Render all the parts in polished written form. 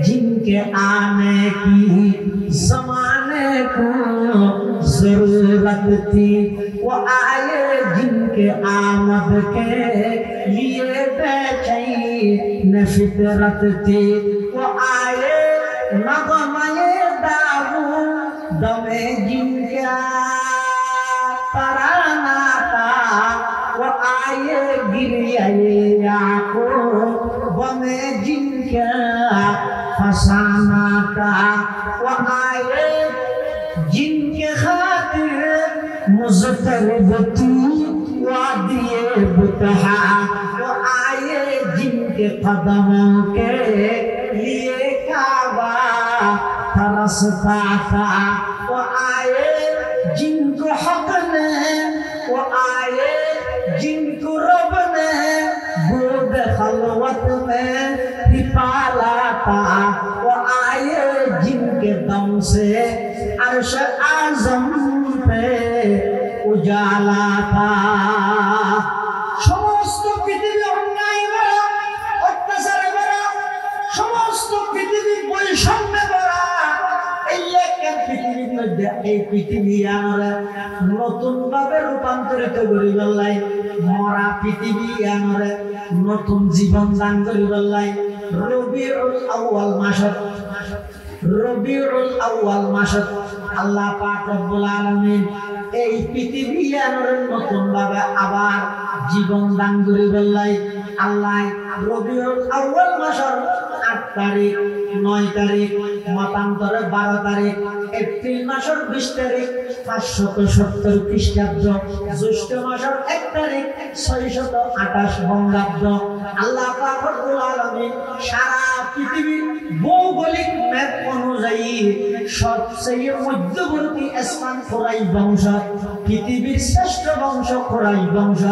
जिनके आने की ज़माने को ज़रूरत थी, वो आए जिनके आमद के लिए बेचैन फितरत थी, वो आए नगमे दारू दमे जिनका तराना था, वो आए गिरिया याकूब में जिनका फसाना था, वो आए जिनके खातिर मुज़तरब थी वादिए बुतहा, वो आए जिनके कदमों के लिए काबा तरसता था, वो आए जिनको हक ने, वो आए जिनको रब ने गोद खलवत में ही पाला था, वो आए जिनके दम से अर्श आज़म पे उजाला था। समस्त पृथ्वी अन्याय भरा, अत्याचार भरा, समस्त पृथ्वी বৈষম্যে ভরা, এই একটা পৃথিবীর মধ্যে এই পৃথিবী আমরা নতুন ভাবে রূপান্তরিত করি বললাই, মরা পৃথিবী আমরা নতুন জীবন দান করি বললাই। রবিউল আউয়াল মাসত, রবিউল আউয়াল মাসত আল্লাহ পাক রব্বুল আলামিন এই পৃথিবী আমরা নতুন ভাবে আবার জীবন দান করি বললাই। আল্লাহ রবিউল আউয়াল মাসের 8 তারিখ, 9 তারিখ, মতান্তরে 12 তারিখ, এপ্রিল মাসের 20 তারিখ 570 খ্রিস্টাব্দ, জ্যৈষ্ঠ মাসের 1 তারিখ 628 বঙ্গাব্দ, আল্লাহ পাক রব্বুল আলামিন সারা পৃথিবীর ভৌগোলিক ম্যাপ অনুযায়ী সবচেয়ে মধ্যবর্তী স্থান খোরাই বংশ, পৃথিবীর শ্রেষ্ঠ বংশ খোরাই বংশ,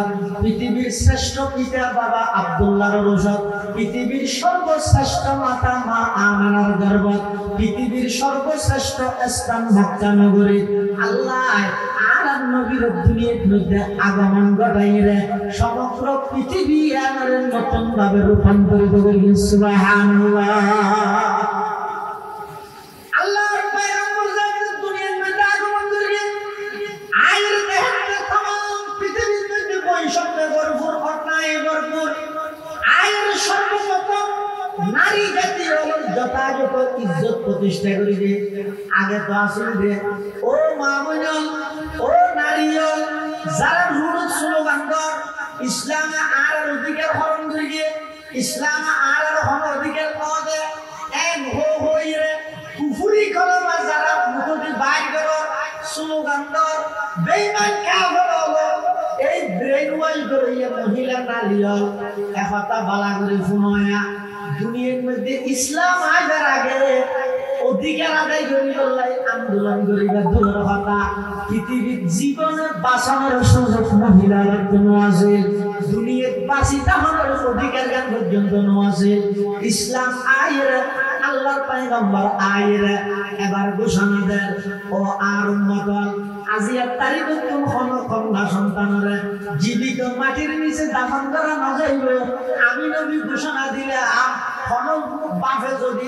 পৃথিবীর শ্রেষ্ঠ পিতা বাবা আব্দুল্লাহর রসদ, পৃথিবীর সর্বশ্রেষ্ঠ মাতা মা আমিনার গর্ভ, পৃথিবীর সর্বশ্রেষ্ঠ স্থান মক্কা নগরী। আল্লাহ আর নবীর দুনিয়ার মধ্যে আগমন ঘটাইলে সমগ্র পৃথিবী আমার নতুন ভাবে রূপান্তরিত করি। সুবহানাল্লাহ। আল্লাহর পয়গম্বর যখন দুনিয়ার মধ্যে আগমন করিয়ে আয়ের দেহতে तमाम পৃথিবীর মধ্যে বৈষম্যে ভরপুর, অন্যায় ভরপুর, আয়ের সর্বপ্রথম নারী জাতীয় যথাযথ ইজ্জত প্রতিষ্ঠা করিবে। আগে তো আসলে যে ও মা বোন, ও নারীল, যারা রুড় স্লোগান কর ইসলামে আর অধিকার হরণ করিয়ে, ইসলামে আর অধিকার পাওয়া যায়, এক হো হইরে কুফুরি কলমা যারা মুখটি বাইর করো স্লোগান কর বেঈমান কাফের হলো, এই ব্রেন ওয়াশ করিয়া মহিলা নারীল একতা বালা করে শুনয়া দুনিয়ার মধ্যে ইসলাম আসার আগে অধিকার আদায় করি বললাই আন্দোলন করিবার দূরের কথা, পৃথিবীর জীবনে বাঁচানোর সুযোগ মহিলার কোনো আছে, দুনিয়ার বাঁচি তাহলে অধিকার জ্ঞান পর্যন্ত আছে। ইসলাম আয়ের আল্লাহর পয়গম্বর আয়ের এবার ঘোষণা দেন, ও আর উম্মতল আজিয়ার তারিখ কোন কন্যা সন্তানরে জীবিত মাটির নিচে দাফন করা না যাইব। আমি নবী ঘোষণা দিলে বাপে যদি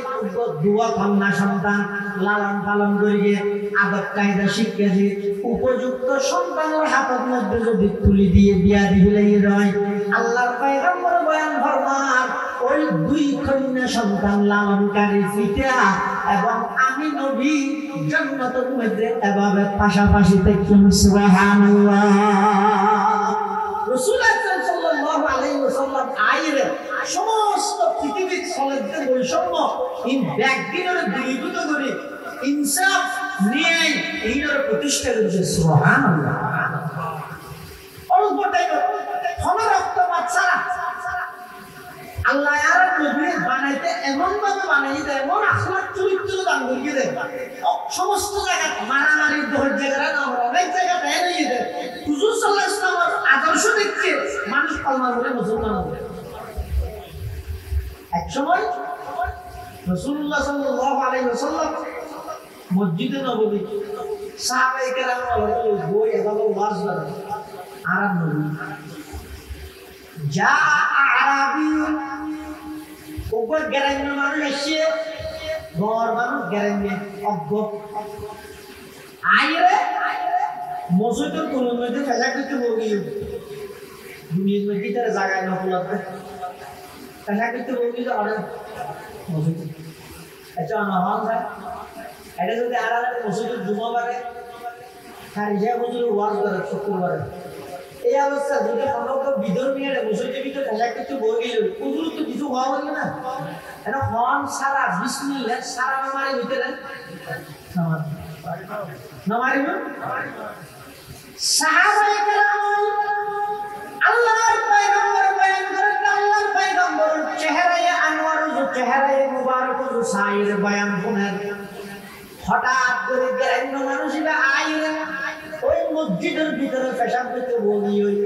দুয়া কন্যা সন্তান লালন পালন করিয়ে আদব কায়দা শিক্ষা দিয়ে উপযুক্ত সন্তানের হাতের মধ্যে যদি তুলি দিয়ে বিয়া দিলে রয়, আল্লাহর পয়গম্বর বয়ান ফরমান ওই 2 কন্যা সন্তান লালনকারী পিতা এবং আমি নবী জান্নাতের মধ্যে এভাবে পাশাপাশি দেখুন। সুবহানাল্লাহ। রাসূলুল্লাহ সাল্লাল্লাহু আলাইহি ওয়াসাল্লাম আইরে সমস্ত পৃথিবীর চলতে বৈষম্য ইন ব্যাগদিনের দূরীভূত করে ইনসাফ ন্যায় এইটার প্রতিষ্ঠা করেছে। সুবহানাল্লাহ। অল্পটাই রক্ত বাচ্চারা আল্লাহ আর নবী বানাইতে এমন ভাবে বানাইতে, এমন আখলাক চরিত্র দান করিয়ে দেয়, সমস্ত জায়গায় মারামারি জায়গাটা না অনেক জায়গায় দেয় নিয়ে দেয়। হুজুর সাল্লাল্লাহু আলাইহি ওয়াসাল্লামের আদর্শ দেখছে মানুষ কলমা বলে মুসলমান হবে। এক সময় রাসূলুল্লাহ সাল্লাল্লাহু আলাইহি ওয়াসাল্লাম মসজিদে নববী সাহাবায়ে কেরাম বই এভাবে ওয়াজ করে আর নবী যা আরাবী ওপর গ্রামের মানুষ এসে ঘর মানুষ গ্যারেন্টি অজ্ঞ আইরে মসজিদের কোন মধ্যে ফেলা করতে বলি দুনিয়ার মধ্যে তারা জায়গায় না বলাতে ফেলা করতে বলি যে অনেক মসজিদ এটা নহন যায় এটা যদি আড়ালে মসজিদের জুমা বারে তার হিসাব মসজিদ ওয়াজ করে শুক্রবারে এই অবস্থা যদি সমগ্র বিধর্মী মসজিদের ভিতরে ফেলা করতে বলি ওগুলো তো কিছু হওয়া বলি না এটা হন সারা বিসমিল্লাহ সারা নামারের ভিতরে নামারিব সাহাবায়ে কেরাম আল্লাহর পয়গম্বর বয়ান করেন আল্লাহর পয়গম্বর চেহারায়ে আনোয়ার ও চেহারায়ে মুবারক ও সাইর বয়ান শুনেন হঠাৎ করে গ্রাম্য মানুষরা আইরে ওই মসজিদের ভিতরে পেশাব করতে বলি ওই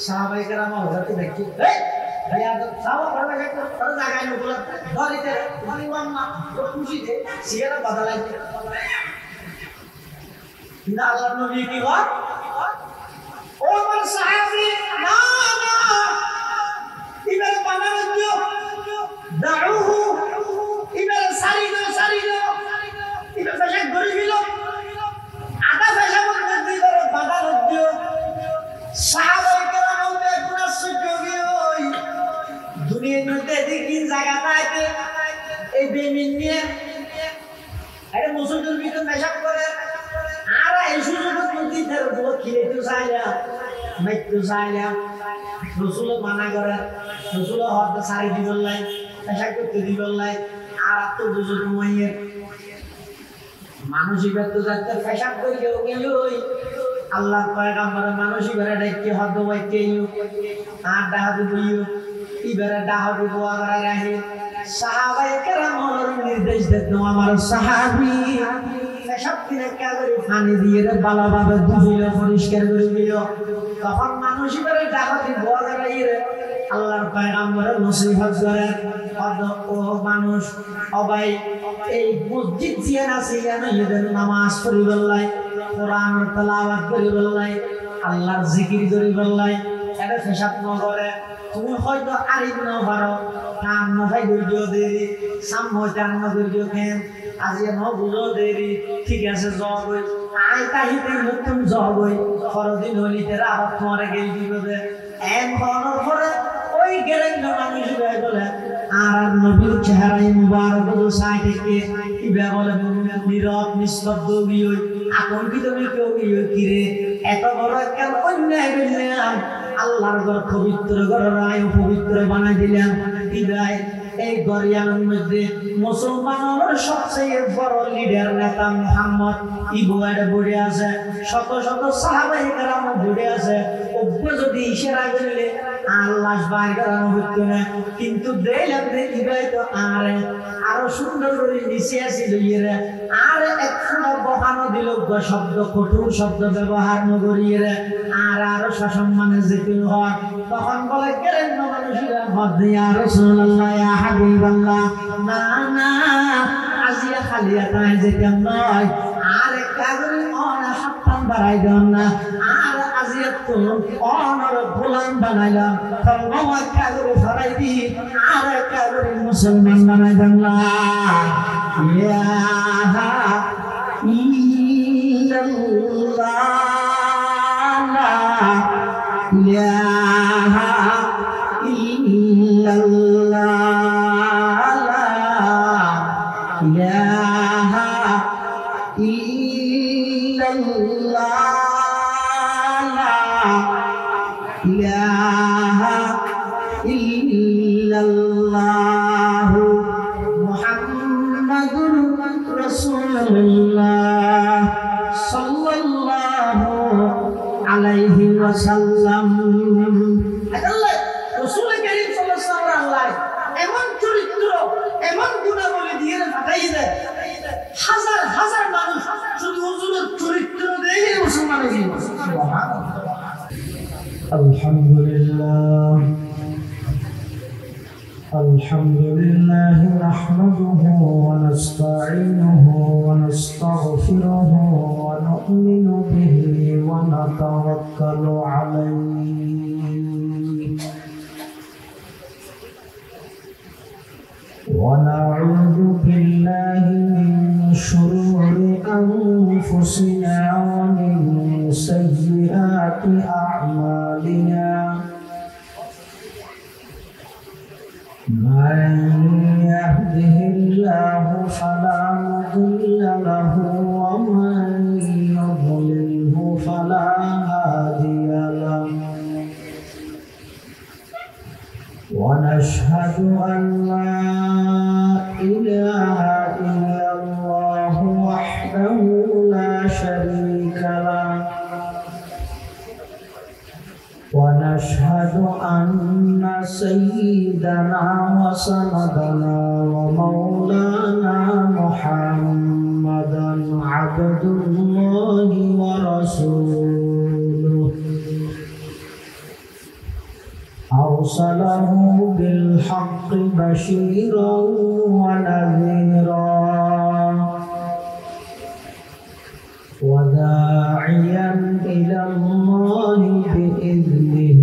সাহাবায়ে কেরাম হযরতে দেখি ভাইয়া তো সাওয়া পড়া গেছে তার জায়গায় নগুলো ধরিতে পরিমাণ না তো খুশিতে সিগারা বদলাইতে না আল্লাহর নবী কি হয় ও আমার সাহাবী না না ইবারে বানানো দিও দাউহু ইবারে সারি দাও ইবারে ফেশাক ধরে দিল আটা ফেশাক করে দিও বানানো দিও সাহাবায়ে কেরাম বলতে পুরো সুযোগী ওই দুনিয়ার মধ্যে দেখি জায়গা পাইতে এই বেমিন নিয়ে আরে মুসলমান ভিতর পেশাব করে আর এই সুযোগের মধ্যে তার উপর খেলতে চাইলা মাইতে চাইলা রসুল মানা করে রসুল হয়তো সারি দিবেন লাই পেশাব করতে দিবেন লাই আর তো দুজন মাইয়ে মানসিক তো যাতে পেশাব করে গেল ওই আল্লাহ পয়গম্বর মানসিক বেড়া ডাইকে হয়তো বাইতে আর ডাহাতে বইও ইবারে ডাহাতে বোয়া করে রাখে সাহাবায়ে কেরামের নির্দেশ দিত আমার সাহাবী পেশাব কিনে কাগরে পানি দিয়ে ভালোভাবে ধুইলো পরিষ্কার করে দিল তখন মানুষ ইবারে ডাহাতে বোয়া করে আল্লাহর পয়গম্বর নসিহত করে ও মানুষ সবাই এই মসজিদ দিয়ে আছে ইয়ানের নামাজ পড়িবলাই কোরআন তেলাওয়াত করিবলাই আল্লাহর জিকির করিবলাই এটা পেশাব ন করে তুমি হয়তো আরিব ন পারো কাম ন ভাই ধৈর্য দেরি সাম্যতান ন ধৈর্য খেন আজি ন বুঝো দেরি ঠিক আছে জগই আই তাহিতে নতুন জগই পরদিন হলিতে রাত তোমারে গেল দিবে এম হনর পরে ওই গেরেন্দ্র মানুষ বলে আর নবীর চেহারায় মুবারক ও সাইডে ইবা বলে নীরব নিস্তব্ধ গিয়ে আতঙ্কিত কেউ গিয়ে কিরে এত বড় একটা অন্যায় করলাম আল্লাহর ঘর পবিত্র ঘর রায় পবিত্র বানাই দিলাম ইবাই এই গরিয়ানের মধ্যে মুসলমানের সবচেয়ে বড় লিডার নেতা মুহাম্মদ ইবুয়ারে বড়ে আছে শত শত সাহাবায়ে কেরাম বড়ে আছে ওপরে যদি ইশারা করলে আল্লাহ বাইর করানো হতো না কিন্তু দেখলাম যে ইবাই তো আরো সুন্দর করে নিচে আসিল ইয়ে আর একখানা বহানো দিল শব্দ কঠোর শব্দ ব্যবহার নগরিয়ে আর আরো সসম্মানে যেতে হয় তখন বলে গেলেন মানুষেরা মধ্যে আর রাসূলুল্লাহ ইয়া হাবিবাল্লাহ না না আজিয়া খালিয়া তাই যেতাম নয় আর কাগরে অন হাতটান বাড়াই দেন না আর আজিয়া তো অনর গোলাম বানাইলাম তখন কাগরে ফরাই দি আর কাগরে মুসলমান বানাই দেন না ইয়া ইল্লাল্লাহ ইলাহা ইল্লাল্লাহ ইলাহা ইল্লাল্লাহ ইলাহা ইল্লাল্লাহ মুহাম্মাদুর রাসূলুল্লাহ সাল্লাল্লাহু আলাইহি ওয়াসাল্লাম আল্লাহ রাসূল কারীম সাল্লাল্লাহু আলাইহি এমন চরিত্র এমন গুণাবলী দিয়ে পাঠাই দেয় হাজার হাজার মানুষ শুধু হুজুরের চরিত্র দেখে মুসলমান হয়ে যায় সুবহানাল্লাহ আলহামদুলিল্লাহ الحمد لله نحمده ونستعينه ونستغفره ونؤمن به ونتوكل عليه ونعوذ بالله أنفسنا ومن سيئات أعمالنا من يهده الله فلا مضل له ومن يضلله فلا هادي له ونشهد أن لا إله إلا الله وحده لا شريك له ونشهد أن سيدنا وسندنا ومولانا محمدا عبد الله ورسوله أرسله بالحق بشيرا ونذيرا وداعيا إلى الله بإذنه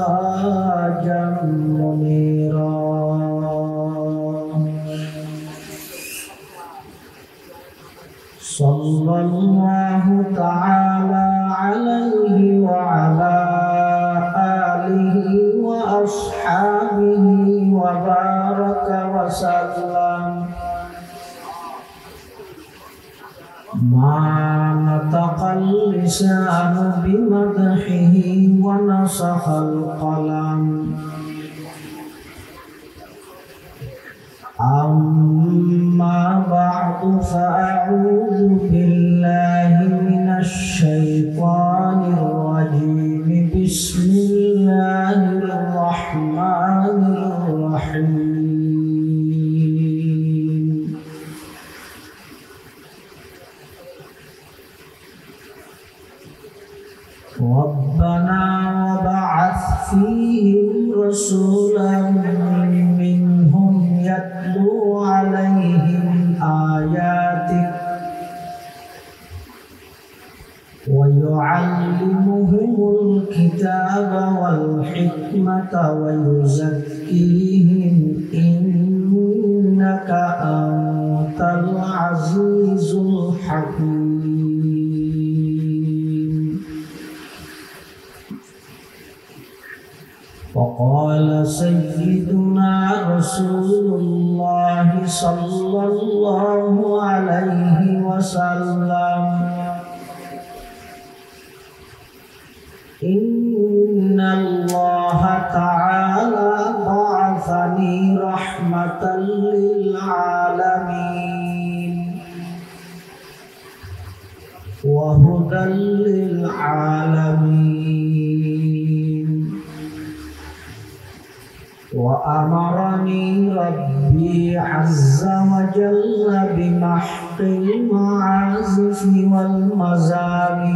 وسراجا منيرا صلى الله تعالى عليه وعلى آله وأصحابه وبارك وسلم ما نطق اللسان بمدحه ونصح القلم أما بعد فأعوذ بالله من الشيطان الرجيم بسم الله الرحمن الرحيم ربنا وبعث فيهم رسولا منهم يتلو عليهم آياتك ويعلمهم الكتاب والحكمة ويزكيهم إنك أنت العزيز الحكيم وقال سيدنا رسول الله صلى الله عليه وسلم إن الله تعالى بعثني رحمة للعالمين وهدى للعالمين وأمرني ربي عز وجل بمحق المعازف والمزامير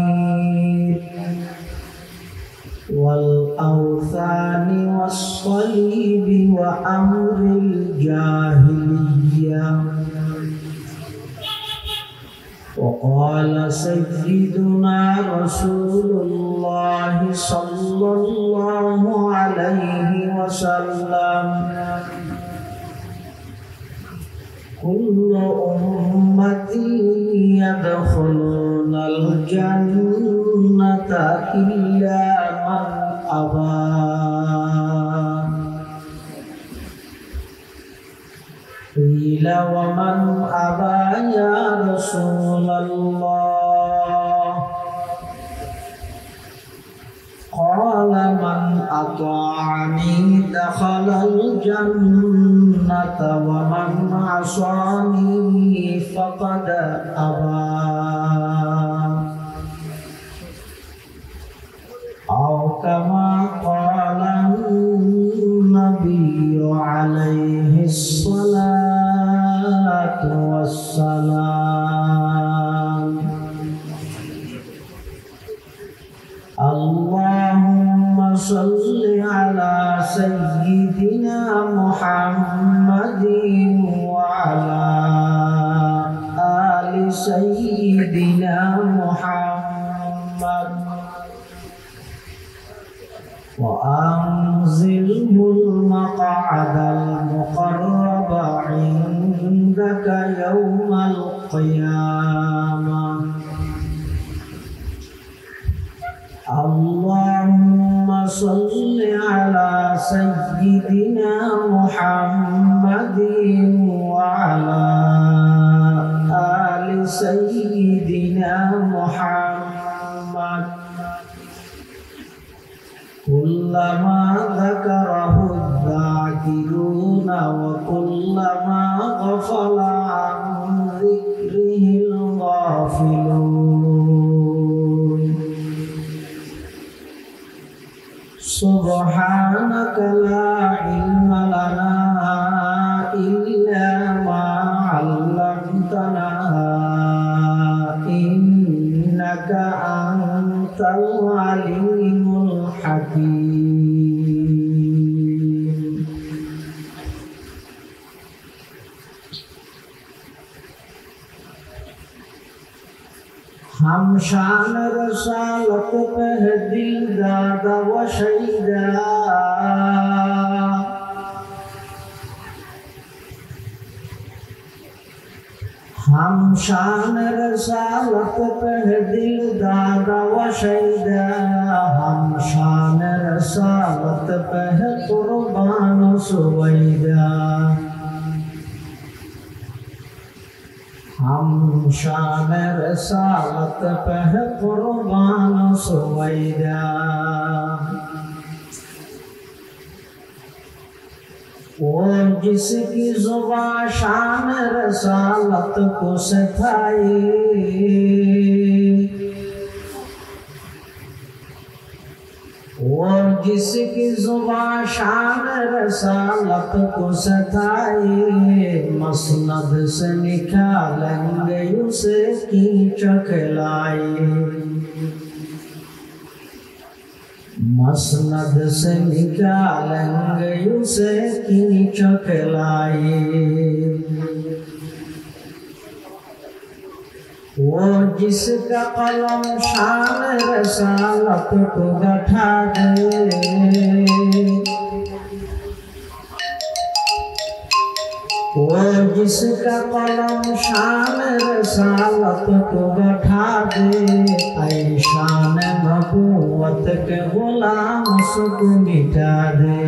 والأوثان والصليب وأمر الجاهلية وقال سيدنا رسول الله صلى الله عليه وسلم كل أمتي يدخلون الجنة إلا من أبى قيل ومن أبى يا رسول الله قال من أطاعني دخل الجنة ومن عصاني فقد أبى أو كما قال النبي عليه الصلاة والسلام اللهم صل على سيدنا محمد وعلى آل سيدنا محمد وأنزله المقعد المقرب عندك يوم القيامة اللهم صل على سيدنا محمد وعلى آل سيدنا محمد كلما ذكره الذاكرون وكلما غفل عن ذكره الغافلون سبحانك لا علم لنا إلا ما علمتنا إنك أنت العليم الحكيم हम शान रसालत पे दिल दादा व शहीदा हम शान रसालत पे दिल दादा व शहीदा हम शान रसालत पे कुर्बान सुवैदा हम शान रसालत पे कुर्बान सुवैदा वो जिसकी जुबान शान रसालत को सिखाई वो जिसकी जुबान शान रसालत को सिखाई मसनद से निकालेंगे उसे कीच खिलाई मसनद से निकालेंगे उसे कीच खिलाई वो जिसका कलम शान रसालत को गठा दे वो जिसका कलम शान रसालत को गठा दे ऐ शान नबूवत के गुलाम उसको मिटा दे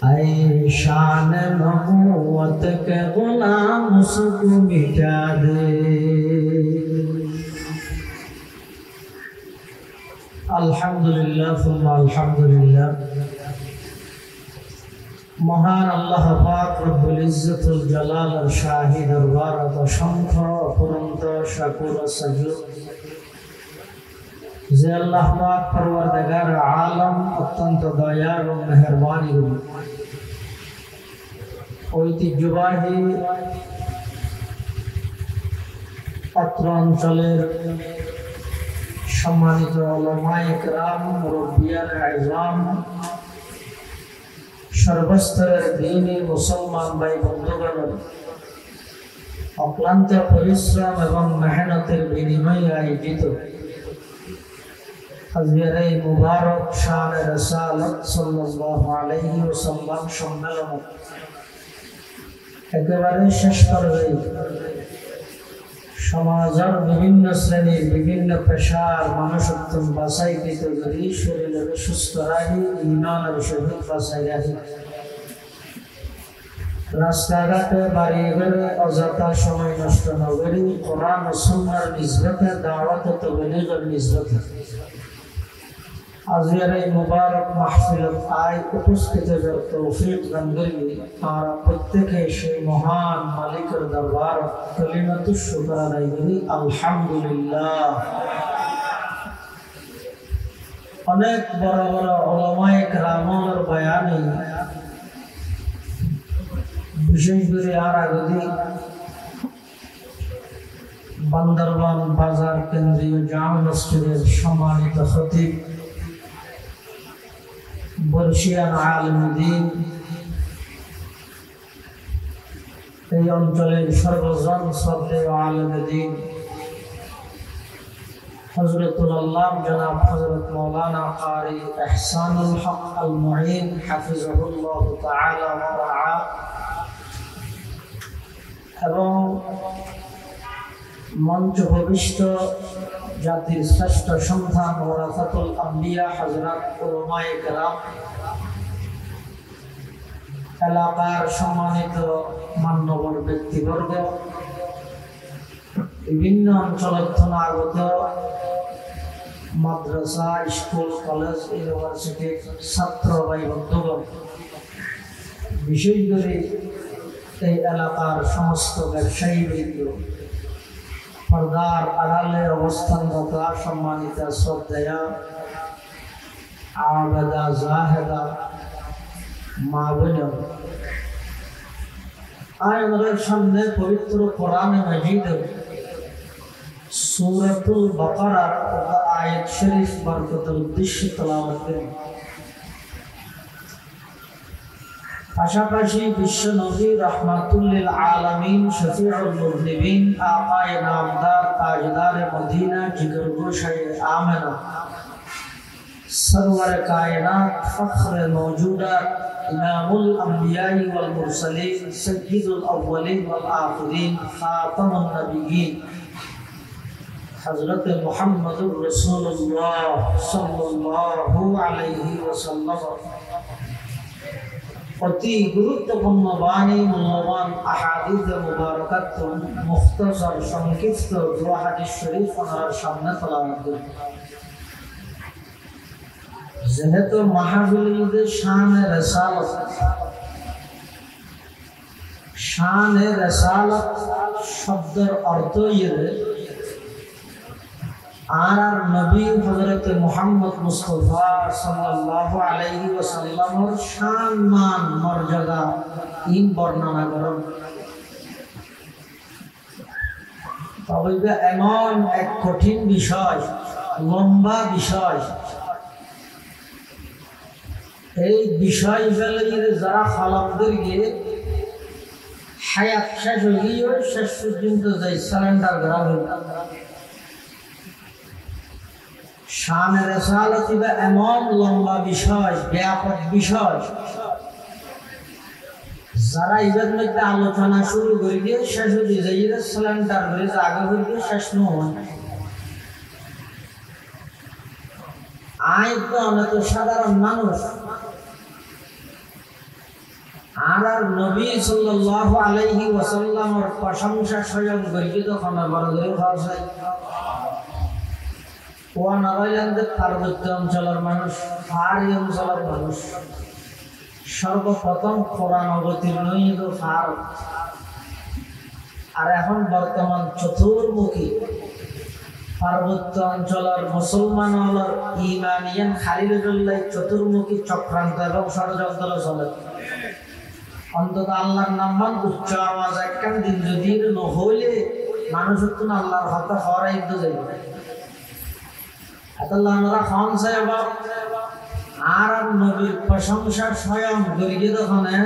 ऐ शान नबूवत के गुलाम उसको मिटा दे अल्हम्दुलिल्लाह सुम्मा अल्हम्दुलिल्लाह महान अल्लाह पाक रब्बुल इज्जतुल जलाल शाही दरबार असंख्य अपुरন্ত শাকুর সাজুদ যে আল্লাহ পাক পরওয়ারদিগার আলম অত্যন্ত দয়ার ও মেহেরবানি ঐতিহ্যবাহী অত্র অঞ্চলের সম্মানিত উলামায়ে কেরাম মুরব্বিয়ানে আযম সর্বস্তরের দ্বীনী মুসলমান ভাই বন্ধুগণ অক্লান্ত পরিশ্রম এবং মেহনতের বিনিময়ে আয়োজিত আজকের এই মুবারক শান রাসালত সাল্লাল্লাহু আলাইহি ওয়াসাল্লাম সম্মেলন একেবারে শেষ পর্বে সমাজের বিভিন্ন শ্রেণীর বিভিন্ন পেশার মানুষত্ব বাছাইকৃত করি শরীরের সুস্থ রাখি ইমানের সহিত বাছাই রাখি রাস্তাঘাটে বাড়ি ঘরে অযথা সময় নষ্ট না করি কোরআন ও সুন্নাহর নিসবতে দাওয়াত ও তাবলীগের নিসবতে আজকের এই মুবারক মাহফিলত আয় উপস্থিত হওয়ার তৌফিক দান করি আর প্রত্যেকে সেই মহান মালিকের দরবার কালিমাতুশ শুকর আদায় করি আলহামদুলিল্লাহ অনেক বড় বড় উলামায়ে কেরামের বয়ানে বিশেষ করে আর আগে বান্দরবান বাজার কেন্দ্রীয় জামে মসজিদের সম্মানিত খতিব বর্ষিয়ান আলেম দ্বীন এই অঞ্চলের সর্বজন শ্রদ্ধেয় আলেম দ্বীন হযরতুল আল্লাম জনাব হযরত মাওলানা কারি ইহসানুল হক আল মুঈন হাফিজাহুল্লাহ তাআলা ওয়া রাআ এবং মঞ্চ ভবিষ্ঠ জাতির শ্রেষ্ঠ সন্তান ওয়ারাসাতুল আম্বিয়া হযরত উলামায়ে কেরাম, এলাকার সম্মানিত মান্যবর ব্যক্তিবর্গ, বিভিন্ন অঞ্চলস্থল আগত মাদ্রাসা, স্কুল, কলেজ, ইউনিভার্সিটির ছাত্র ভাই বন্ধুগণ, বিশেষ করে এই এলাকার সমস্ত ব্যবসায়ী বৃন্দ, পর্দার আড়ালে অবস্থানরত সম্মানিত শ্রদ্ধেয়া আবেদা জাহেদা মা বোন, আমাদের সামনে পবিত্র কোরআন মাজিদ সূরাতুল বাকারার আয়াত শরীফ বরকতের উদ্দেশ্যে তেলাওয়াত করি। পাশাপাশি বিশ্ব নবী রাহমাতুল লিল আলামিন শফিউল মুযনিবিন আকায়ে নামদার তাজদার মদিনা জিগরগোশায়ে আমেনা সরওয়ার কায়নাত ফখরে মওজুদাত ইমামুল আম্বিয়াই ওয়াল মুরসালিন সাইয়্যিদুল আউওয়ালিন ওয়াল আখিরিন খাতামুন নবিয়্যিন হযরত মুহাম্মদুর রাসূলুল্লাহ সাল্লাল্লাহু আলাইহি ওয়াসাল্লাম অতি গুরুত্বপূর্ণ বাণী, মূল্যবান আহাদিস মুবারাকাত মুখতাসার সংক্ষিপ্ত দোয়া হাদিস শরীফ ওনার সামনে তেলাওয়াত করি। যেহেতু মাহফিলের শানে রিসালাত শব্দের অর্থ আর নবী হযরত মুহাম্মদ মুস্তাফা সাল্লাল্লাহু আলাইহি ওয়াসাল্লামের শান মান মর্যাদা ইন বর্ণনা করুন। তবে এমন এক কঠিন বিষয়, লম্বা বিষয়, এই বিষয় ফেলে যারা খালাকদের গিয়ে হায়াত শেষ হয়ে শেষ পর্যন্ত যাই সারেন্ডার করা হইল। শানে রিসালাত এমন লম্বা বিষয়, ব্যাপক বিষয়, যারা এদের মধ্যে আলোচনা শুরু করে দিয়ে শেষ হয়ে যায় সিলিন্ডার করে আগে হয়ে দিয়ে শেষ নয়। আয় তো অনেক সাধারণ মানুষ, আর নবী সাল্লাল্লাহু আলাইহি ওয়াসাল্লামের প্রশংসা স্বয়ং করি তখন বড় করে ভাষা ও নারায়ণদের পার্বত্য অঞ্চলের মানুষ, পাহাড়ি অঞ্চলের মানুষ সর্বপ্রথম কোরআন অবতীর্ণ ভারত, আর এখন বর্তমান চতুর্মুখী পার্বত্য অঞ্চলের মুসলমান ইমানিয়ান খালিদুল্লাহ চতুর্মুখী চক্রান্ত এবং ষড়যন্ত্র চলে। অন্তত আল্লাহর নামমান উচ্চ আওয়াজ একখান দিন যদি নহইলে মানুষ আল্লাহর হতে হরাই তো যাইবে। আর নবীর প্রশংসা স্বয়ং গরিয়ে দোকানে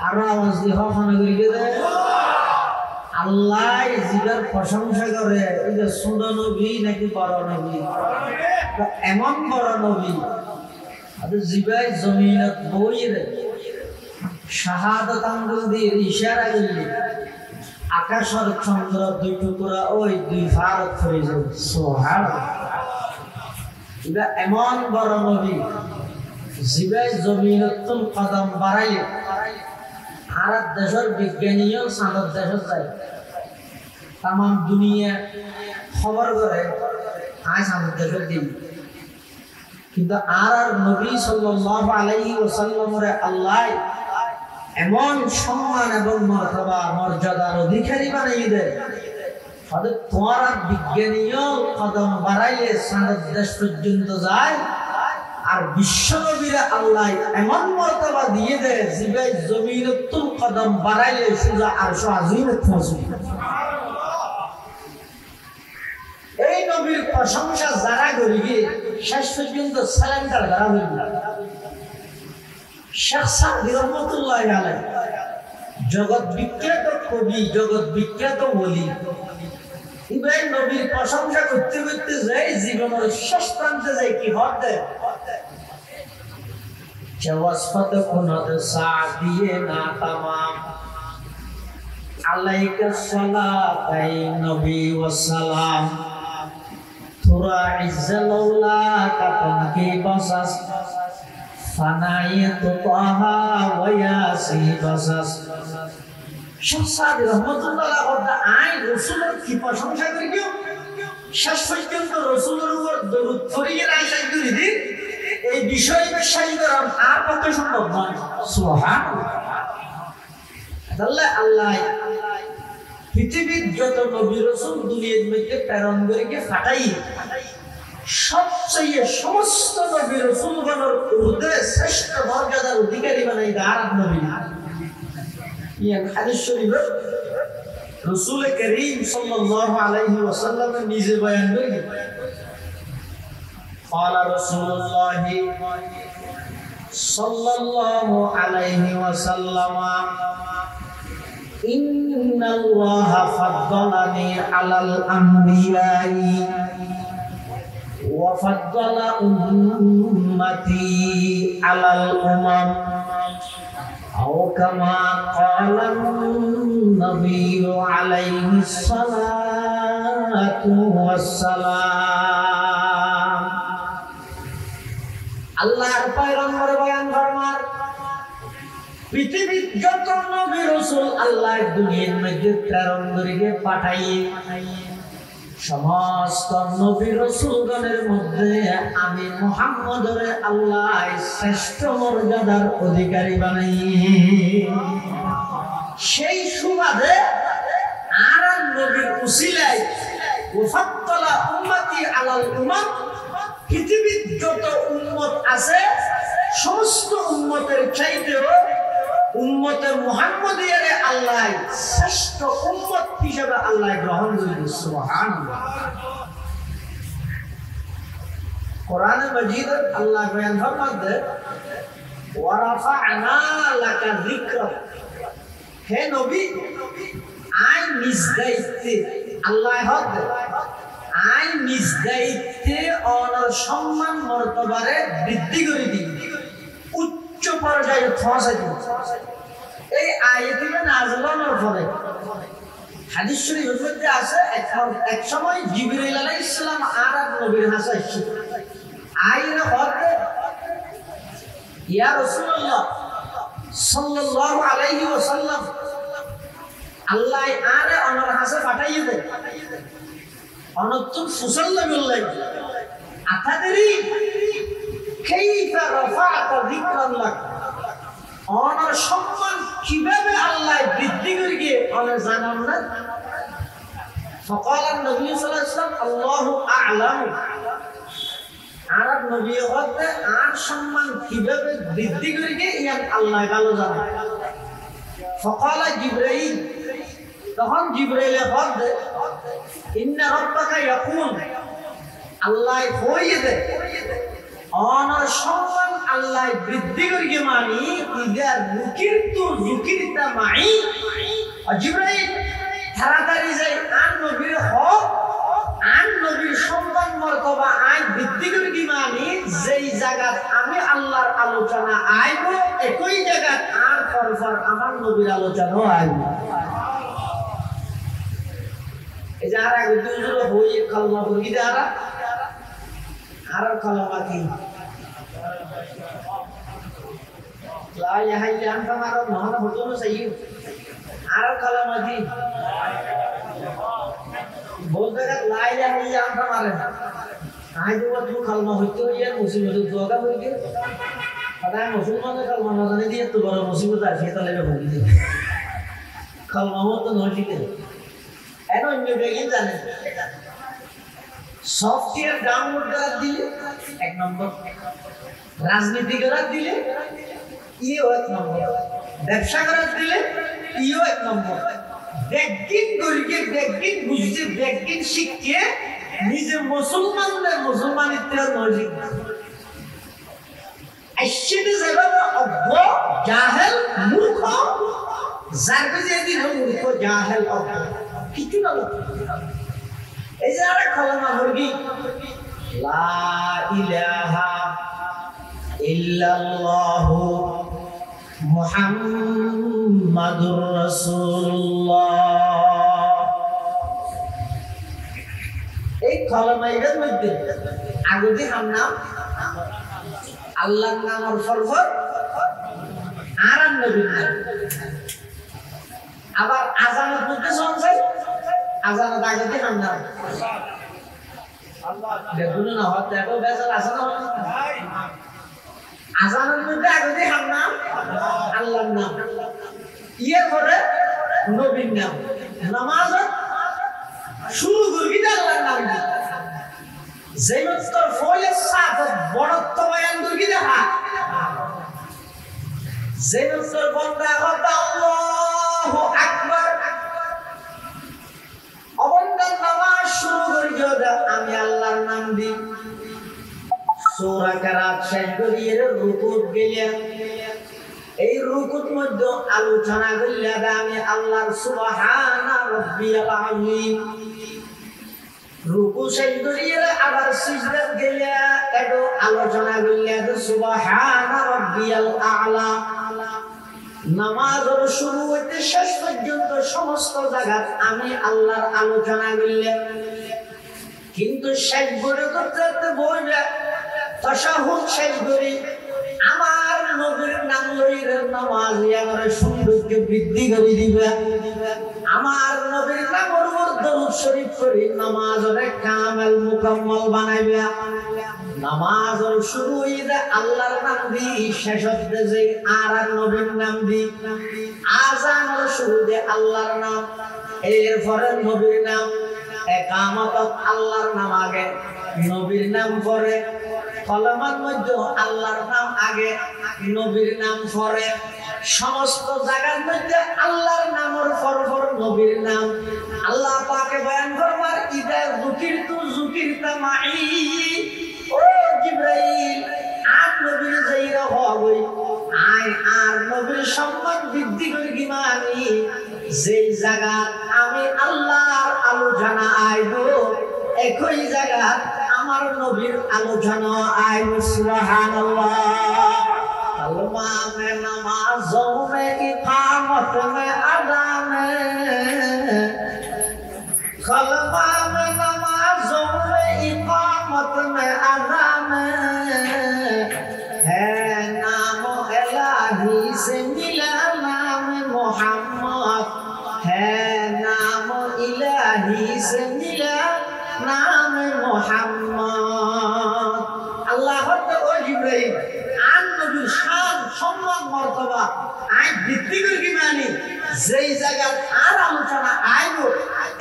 আরো আওয়াজ দিয়ে গরিয়ে দেয় আল্লাহ জিগার প্রশংসা করে। এই যে ছোট নবী নাকি বড় নবী, এমন বড় নবী জিবাই জমিনত বই রে শাহাদাত আঙ্গুল দিয়ে ইশারা করলি আকাশের চন্দ্র দুই টুকরা ওই দুই ভারত হয়ে যাবে। সুবহানাল্লাহ, এটা এমন বড় নবী জিবাই জমিনতুল কদম বাড়াইলে আর দেশের বিজ্ঞানীও সামনের দেশে যায়, তাম দুনিয়া খবর করে আজ আমাদের দেশের দিন। কিন্তু আর নবী সাল্লাল্লাহু আলাইহি ওয়াসাল্লামের আল্লাহ এমন সম্মান এবং মর্যাদার অধিকারী বানিয়ে দেয়, তোমার বিজ্ঞানীও কদম বাড়াইলে সামনের দেশ পর্যন্ত যায়। আর বিশ্বনবীরা আল্লাহ এমন মর্যাদা দিয়ে দেয় জিবাই জমিনতুল কদম বাড়াইলে সোজা আরশ আজিমে পৌঁছবে। এই নবীর প্রশংসা যারা করিবে শেষ পর্যন্ত সিলিন্ডার করা হইবে। শেখ সাদি রহমাতুল্লাহ আলাইহি জগৎ বিখ্যাত কবি, জগৎ বিখ্যাত ওলি, ইব্রাহিম নবীর প্রশংসা করতে করতে যাই জীবনের শেষ প্রান্তে যাই কি হতে ওয়াসফাত কুনত সাদিয়ে না তামাম আলাইকা সালাতাই নবী ওয়া সালাম তুরা ইজ্জালাউলা কাতন কি বাসাস ফানাইতু তাহা ওয়া ইয়াসি বাসাস শাহসাদ রহমাতুল্লাহ আলাইহি আই রাসূলের কি প্রশংসা করি কেউ শেষ পর্যন্ত রাসূলের উপর দরুদ পড়িয়ে আয়েশা করি দিন এই বিষয় বেশাই করার আর পক্ষে সম্ভব নয় সুবহানাল্লাহ আল্লাহ পৃথিবীর যত নবী রাসূল দুনিয়ার মধ্যে প্রেরণ করে ফাটাই সবচেয়ে সমস্ত নবী রাসূলগণের ঊর্ধ্বে শ্রেষ্ঠ মর্যাদার অধিকারী বানাই আর নবী ইয়ান হাদিস শরীফে রাসূল করিম সাল্লাল্লাহু আলাইহি ওয়াসাল্লাম নিজে বয়ান করেন قال رسول الله صلى الله عليه وسلم إن الله فضلني على الأنبياء وفضل أمتي على الأمم أو كما قال النبي عليه الصلاة والسلام আল্লাহর পয়গম্বর বয়ান ফরমান পৃথিবীর যত নবী রাসূল আল্লাহ দুনিয়ার মধ্যে প্রেরণ করে পাঠাইয়ে সমস্ত নবী রাসূলগণের মধ্যে আমি মুহাম্মদরে আল্লাহ শ্রেষ্ঠ মর্যাদার অধিকারী বানাইয়ে সেই সুবাদে আর নবীর উসিলায় ওয়াফাদ্দালা উম্মতি আলাল উম্মাহ পৃথিবীর যত উম্মত আছে সমস্ত উম্মতের চাইতেও উম্মতে মুহাম্মদিয়ারে আল্লাহ শ্রেষ্ঠ উম্মত হিসেবে আল্লাহ গ্রহণ করেছেন সুবহানাল্লাহ কোরআনে মাজিদ আল্লাহ বয়ান ফরমাতে ওয়া রাফা'না লাকা যিকরা হে নবী আই নিজ দায়িত্বে আল্লাহ হক আই নিজ দায়িত্বে অনার সম্মান মর্তবারে বৃদ্ধি করে দিই উচ্চ পর্যায়ে পৌঁছাই দিই এই আয়াতটা নাযিল হওয়ার পরে হাদিস শরীফের মধ্যে আছে এক সময় জিবরাইল আলাইহিস সালাম আরব নবীর কাছে আসছে আইরা হতে ইয়া রাসূলুল্লাহ সাল্লাল্লাহু আলাইহি ওয়াসাল্লাম আল্লাহ আরে ওনার কাছে পাঠাইয়ে দেয় অনতুম সুসাল্লাল্লাহু আতাদরি কাইফা রাফা'তা যিকরাল্লাহ ওনার সম্মান কিভাবে আল্লাহ বৃদ্ধি করে গিয়ে ওনার জানান না فقال النبي صلى الله عليه وسلم الله اعلم আরব নবী হতে আর সম্মান কিভাবে বৃদ্ধি করে গিয়ে ইয়ান আল্লাহ ভালো জানে فقال جبريل তখন জিবরাইল বলে ইন্না রাব্বাকা ইয়াকুল আল্লাহ কইয়ে দে অনার সম্মান আল্লাহ বৃদ্ধি করিয়ে মানি ইদা যুকিরতু যুকিরতা মাই জিবরাইল তাড়াতাড়ি যাই আর নবীর হক আর নবীর সম্মান মর্তবা আই বৃদ্ধি করিয়ে মানি যেই জায়গা আমি আল্লাহর আলোচনা আইব একই জায়গা আর পরপর আমার নবীর আলোচনাও আইব যারা দুজুর হই কালমা বলি যারা আর কালমা কি লা ইলাহা ইল্লা আনতা মারা মুহাম্মাদুর রাসূল আর কালমা কি বলতে গেলে লা ইলাহা ইল্লা আনতা মারা আই তো তুই কালমা হইতো ইয়ার মুসিবত দোয়া হইগে সদায় মুসলমানের কালমা না জানি দিয়ে তো বড় মুসিবত আছে তাহলে বলি দে কালমা মত নজিতে এনো ইন্ডিভিজুয়াল জানেন সফটওয়্যার ডাউনলোড করা দিলে এক নম্বর রাজনীতি করা দিলে ইও এক নম্বর ব্যবসা করা দিলে ইও এক নম্বর ব্যাগিং করিকে ব্যাগিং বুঝতে ব্যাগিং শিখে নিজে মুসলমানদের মুসলমানিত্বের নজিক আইসিতে যেভাবে অজ্ঞ জাহেল মূর্খ যার কাছে দিন মূর্খ জাহেল অজ্ঞ কিছু না এই যে আরেক কলমা মুরগি লা ইলাহা ইল্লাল্লাহু মুহাম্মাদুর রাসূলুল্লাহ। এই কলমাইয়ের মধ্যে আগুদি নাম আল্লাহর নামের ফরফর আর নবীর নাম। আবার আজানের মধ্যে শুনছে আজানের আগুদি নাম দেখুন না হতে এত বেজাল আছে না আজানের মধ্যে আগুদি নাম আল্লাহর নাম ইয়ের পরে নবীর নাম নামাজ শুরু করি আল্লাহর নাম যেমন ফলের সাথে বড়ত্ব বয়ান করি দেখা যেমন বন্দা কথা আল্লাহু আকবার অবন্দার নামাজ শুরু করি আমি আল্লাহর নাম দি সূরা কারাত শেষ করি এর রুকুত গেলে এই রুকুত মধ্যে আলোচনা করলে আমি আল্লাহর সুবহানা রাব্বিয়াল আযীম রুকু শেষ করিয়ে আবার সিজদাত গেলে একটু আলোচনা করলে সুবহানা রাব্বিয়াল আ'লা। নামাজের শুরু হইতে শেষ পর্যন্ত সমস্ত জায়গা আমি আল্লাহর আলোচনা করলে কিন্তু শেষ করে করতে বলবে তাশাহুদ শেষ করি আমার নবীর নাম লইলে নামাজ এবারে সৌন্দর্য বৃদ্ধি করে দিবে আমার নবীর নামের উপর দরুদ শরীফ পড়ি নামাজের কামেল মুকাম্মল বানাইবে। নামাজের শুরু হইলে আল্লাহর নাম দি শেষ হতে যে আর নবীর নাম দি আযানের শুরুতে আল্লাহর নাম এরপরে নবীর নাম ইকামত আল্লাহর নাম আগে নবীর নাম পরে কলমার মধ্যে আল্লাহর নাম আগে নবীর নাম পরে সমস্ত জায়গার মধ্যে আল্লাহর নামের পর নবীর নাম আল্লাহ পাকে বয়ান করবার ইদা যুকিরতু যুকিরতা মাই ও জিবরাইল আর নবীর যাইরা হই আই আর নবীর সম্মান বৃদ্ধি করি কি মানি যেই জায়গা আমি আল্লাহর আলোচনা আইবো একই জায়গা আমার নবীর আলোচনা আইব সুবহানাল্লাহ। कलमा में नमाजों में इकामत में अदा में कलमा में नमाजों में इकामत में अदा में है नाम इलाही से मिला नाम मोहम्मद है नाम इलाही से मिला नाम मोहम्मद। अल्लाह तो ओ जिब्राइल आन नबीर शान सम्मान मर्तबा आय বৃদ্ধি করে কি মানি যেই জায়গা আর আলোচনা আইবো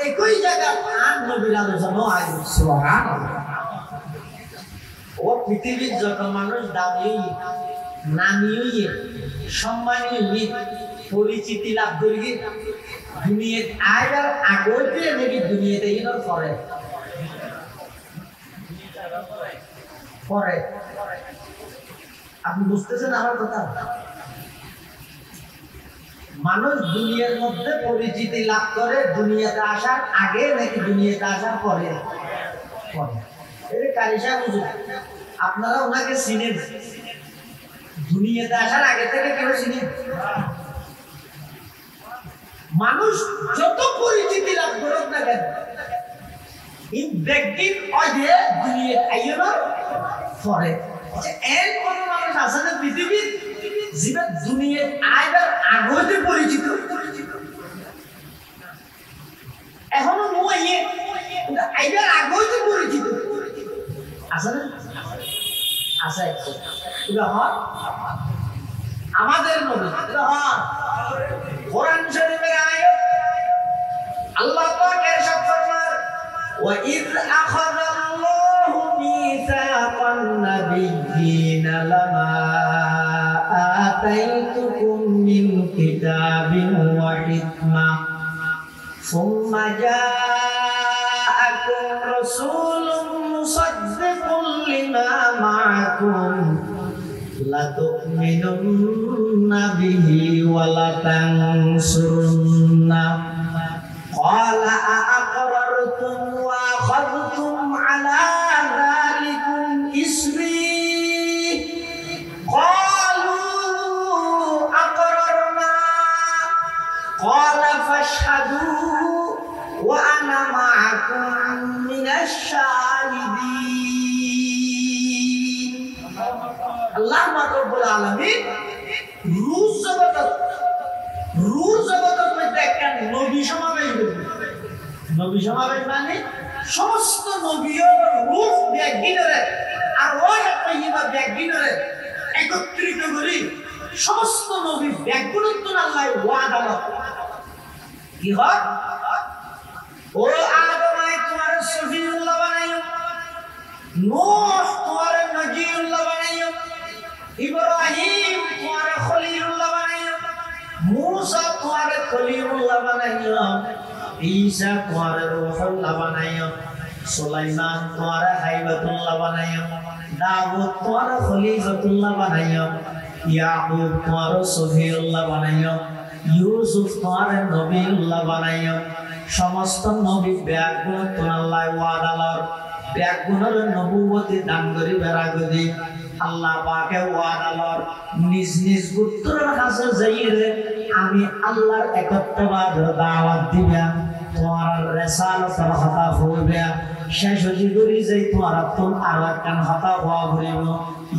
একই জায়গা আর নবীর আলোচনা আইবো সুবহানাল্লাহ। ও পৃথিবীর যত মানুষ দামি নামি সম্মানী পরিচিতি লাভ করি দুনিয়াতে আইবার আগতে নাকি দুনিয়াতে ইনর করে পরে আপনি বুঝতেছেন আমার কথা মানুষ দুনিয়ার মধ্যে পরিচিতি লাভ করে দুনিয়াতে আসার আগে নাকি দুনিয়াতে আসার পরে কারিশা বুঝুন আপনারা ওনাকে চিনেন দুনিয়াতে আসার আগে থেকে কেউ চিনেন মানুষ যত পরিচিতি লাভ করুক না কেন এই ব্যক্তির অধে দুনিয়া আইয়ো পরে এর কোন মানুষ আছে না পৃথিবীর জীবন দুনিয়া আইবার আগতে পরিচিত এখনো নয় আইবার আগতে পরিচিত আছে না আছে উদাহরণ আমাদের নবী উদাহরণ কোরআন শরীফের আয়াত আল্লাহ পাক এরশাদ ফরমান ওয়া ইয আখাযাল্লাহু মিসাকান নাবিয়্যিনা লামা আতাইতুকুম মিন কিতাবিন ওয়া হিকমা সুম্মা জাআকুম রাসূলুম মুসাদ্দিকুল লিমা মা'akum লাতু'মিনুন্না বিহি ওয়া লাতানসুরুন্না ক্বালা আ'আকরারতুম ওয়া আলা যালিকুম ইসরি ক্বালু আকরারনা ক্বালা ফাশহাদু ওয়া আনা মাআকুম মিনাশ শাহিদিন। আল্লাহ রাব্বুল আলামিন রূহ জগতের মধ্যে একটা নবী সমাবেশ করবে। নবী সমাবেশ মানে সমস্ত নবীও রূহ ব্যাগিনরে আর ওই তাইয়্যিবা ব্যাগিনরে একত্রিত করি সমস্ত নবী ব্যাগগুলোত আল্লাহ ওয়াদা কি হয় ও আদম আই তোমার সফিউল্লাহ বানাইও, নূহ তোমার নজিউল্লাহ বানাইও, ইব্রাহিম তোমার খলিলুল্লাহ বানাইও, मूसा तुम्हारे कलीमुल्लाह बनाइयो, ईसा तुम्हारे रूहुल्लाह बनाइयो, सुलाइमान तुम्हारे हाइबतुल्लाह बनाइयो, दाऊद तुम्हारे खलीफतुल्लाह बनाइयो, याकूब तुम्हारे सफीउल्लाह बनाइयो, यूसुफ तुम्हारे नबीउल्लाह बनाइयो। समस्त नबी ব্যাগুণ তোমাল্লাহ ওয়াদালর ব্যাগুণের নবুয়তি দান করি বেরাগদি আল্লাহ পাকে ওয়াদালর নিজ নিজ পুত্রের কাছে যাইরে আমি আল্লাহর একত্ববাদের দাওয়াত দিবা, তোমার রিসালাতের কথা হইবে, শেষ হইতে করি যে তোমার আত্ম আর একখান কথা হওয়া হইব।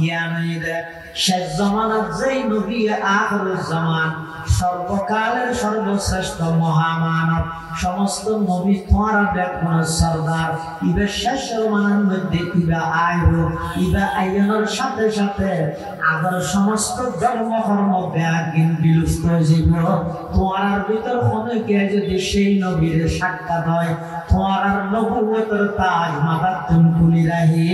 ইয়ানিদে শেষ জামানাত যেই নবী আখিরুজ জামান সর্বকালের সর্বশ্রেষ্ঠ মহামানব সমস্ত নবী তোমার ব্যাগুণের সরদার ইবে শেষ জামানার মধ্যে ইবা আইব, ইবা আইনের সাথে সাথে আগের সমস্ত ধর্ম কর্ম ব্যাগিন বিলুপ্ত হয়ে যাব। তোমার ভিতর অনেকে যদি সেই নবীর সাক্ষাৎ হয়, তোমার নবুয়তের তাজ মাথার তুম খুলি রাখি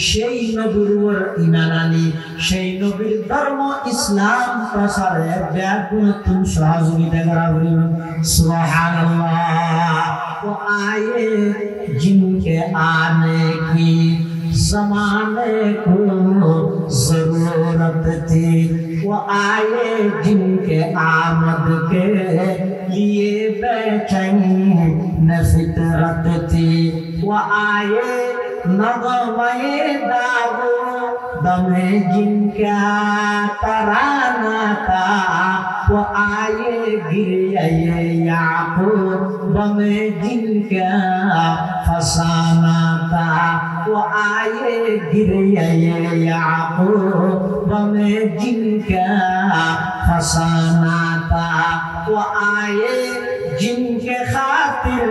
সেই নবীর উপর ঈমান আনি সেই নবীর ধর্ম ইসলাম প্রসারে ব্যাগুণ तुम सहाजुगिता करा बोली सुभान अल्लाह। वो आए जिनके आने की ज़माने को ज़रूरत थी, वो आए जिनके आमद के लिए बेचैन फितरत थी, वो आए नग़मे दागो दमे जिनका तराना था, वो आए गिरे याकूब में जिनका फसाना था, वो आए गिरे याकूब में जिनका फसाना था, वो आए जिनके खातिर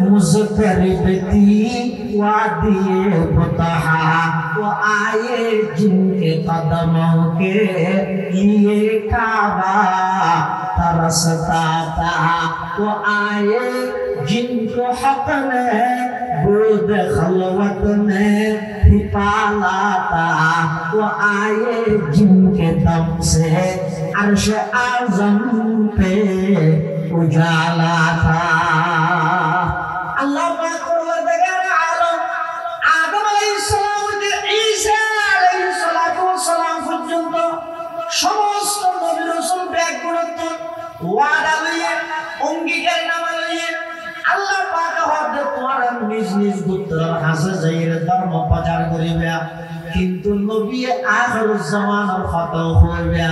मुज़फ़रिब थी वादिए बुतहा, वो आए जिनके कदमों के लिए काबा तरसता था, वो आए जिनको हक़ ने गोद खलवत में पाला था, वो आए जिनके दम से अर्श आज़म पे उजाला था। अल्लाह पाक परवरदिगार आलम आदम अलैहिस सालाम থেকে ঈসা আলাইহিস সালাতু ওয়াস সালাম পর্যন্ত সমস্ত নবী রাসূল ব্যাগুণত ওয়াদা লইয়ে অঙ্গীকারনামা লইয়ে আল্লাহ পাক হযরত তোমার নিজ নিজ গোত্রের কাছে যাইরে ধর্ম প্রচার করিবে, কিন্তু নবী আখিরুজ জামানের কথা হইবে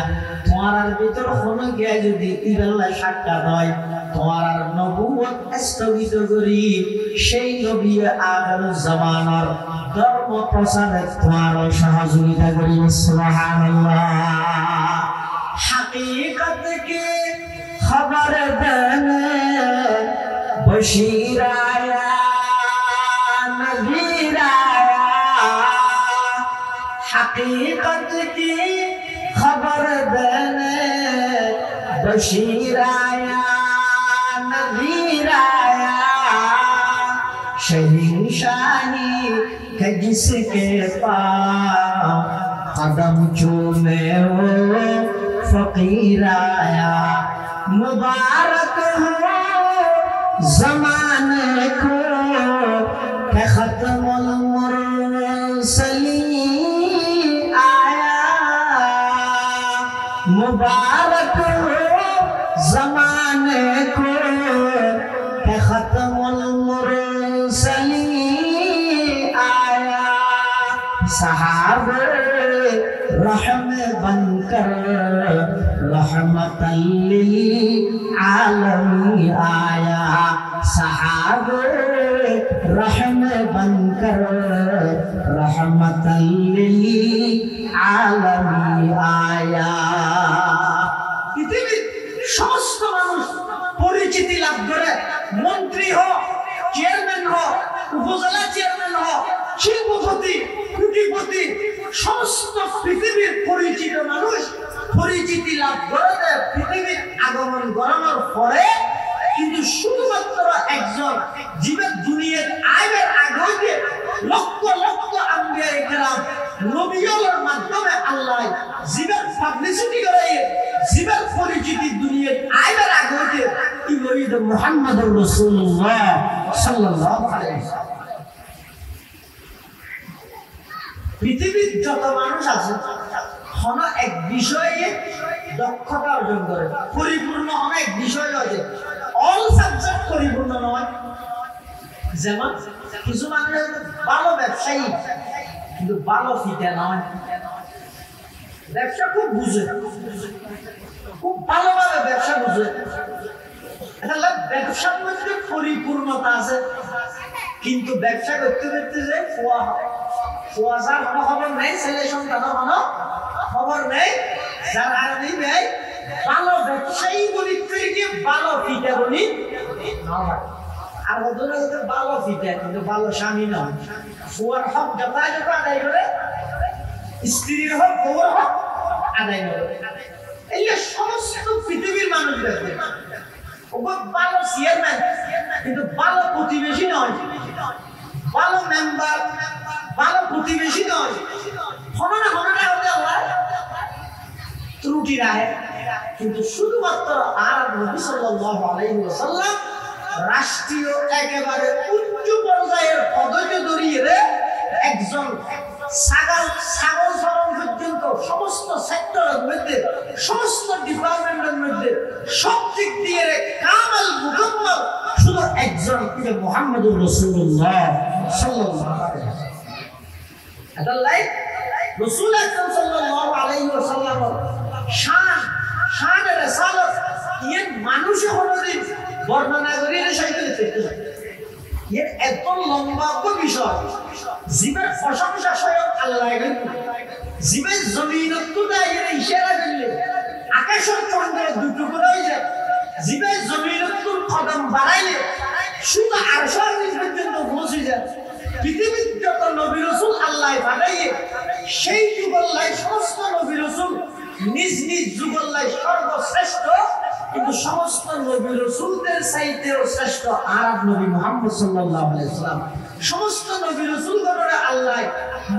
তোমার ভিতর কোনো কে যদি ইবাল্লাহ সাক্ষাৎ হয় তোমার নবুয়ত স্থগিত করি সেই নবী আখিরুজ জামানের ধর্ম প্রচারে তোমার সহযোগিতা করি। সুবহানাল্লাহ। हकीकत की खबर देने बशीर आया नज़ीर आया, हकीकत की खबर देने बशीर आया नज़ीर आया, शहंशाही के जिसके पाँव कदम चूमे वो फकीर आया, मुबारक हो ज़माने को के ख़त्मुल मुरसलीन आया, मुबारक हो ज़माने को के ख़त्मुल मुरसलीन आया। साहबे रहम बनकर रहमतल लिल आलमीन आया साहबे रहम बनकर रहमतल लिल आलमीन आया। পৃথিবীর সমস্ত মানুষ পরিচিতি লাভ করে, মন্ত্রী হোক, চেয়ারম্যান হোক, উপজেলা চেয়ারম্যান হোক, শিল্পপতি, কোটিপতি, সমস্ত পৃথিবীর পরিচিত মানুষ পরিচিতি লাভ করে পৃথিবীর আগমন করানোর পরে। কিন্তু শুধুমাত্র একজন জীবের দুনিয়ার আইবের আগে লক্ষ লক্ষ আম্বিয়া কেরাম নবীদের মাধ্যমে আল্লাহ জীবের পাবলিসিটি করে, জীবের পরিচিতি দুনিয়ার আইবের আগে কি বলিদ মুহাম্মদুর রাসূলুল্লাহ সাল্লাল্লাহু আলাইহি ওয়াসাল্লাম। পৃথিবীর যত মানুষ আছে কোন এক বিষয়ে দক্ষতা অর্জন করে, পরিপূর্ণ অনেক বিষয় আছে, অল সাবজেক্ট পরিপূর্ণ নয়। যেমন কিছু মানুষ ভালো ব্যবসায়ী কিন্তু ভালো ফিটে নয়, ব্যবসা খুব বুঝে, খুব ভালোভাবে ব্যবসা বুঝে, ব্যবসার মধ্যে পরিপূর্ণতা আছে কিন্তু ব্যবসা করতে করতে যে ফোয়া হয়, ফোয়া যার কোনো খবর নেই, ছেলে সন্তানের কোনো খবর নেই, যার আর নেই ভালো ব্যবসায়ী গণিত থেকে ভালো ফিটে গণিত নয়। আর ওদের ভালো ফিটে কিন্তু ভালো স্বামী নয়, ফোয়ার হক যথাযথ আদায় করে, স্ত্রীর হক বউর হক আদায় করে। এই সমস্ত পৃথিবীর মানুষ দেখবে ভালো চেয়ারম্যান কিন্তু ভালো প্রতিবেশী নয়, ভালো মেম্বার ভালো প্রতিবেশী নয়, ত্রুটি রাখে। কিন্তু শুধুমাত্র আর নবী সাল্লাল্লাহু আলাইহি ওয়াসাল্লাম রাষ্ট্রীয় একেবারে উচ্চ পর্যায়ের পদকে ধরিয়ে একজন ছাগল চরণ পর্যন্ত সমস্ত সেক্টরের মধ্যে, সমস্ত ডিপার্টমেন্টের মধ্যে সব দিক দিয়ে কামাল মুকাম্মাল শুধু একজন মুহাম্মদুর রাসূলুল্লাহ সাল্লাল্লাহু আলাইহি ওয়াসাল্লাম। এটা লাইক রাসূল আকরাম সাল্লাল্লাহু আলাইহি ওয়াসাল্লাম শান রাসালত এর মানুষ কোনদিন বর্ণনা করে সাইকেলে এর এত লম্বা বিষয়, জীবের প্রশংসা স্বয়ং আল্লাহ, জীবের জমিনত ইশারা করলে আকাশের চন্দ্র দুটো করে হয়ে যায়, জীবের জমিনত কদম বাড়াইলে শুধু আরশের নিচ পর্যন্ত পৌঁছে যায়। পৃথিবীর যত নবী রাসূল আল্লাহ পাঠাইয়ে সেই যুগল্লায় সমস্ত নবী রাসূল নিজ নিজ যুগল্লায় সর্বশ্রেষ্ঠ, কিন্তু সমস্ত নবী রাসূলদের চাইতেও শ্রেষ্ঠ আরব নবী মুহাম্মদ সাল্লাল্লাহু আলাইহি ওয়াসাল্লাম। সমস্ত নবী রাসূলগণের আল্লাহ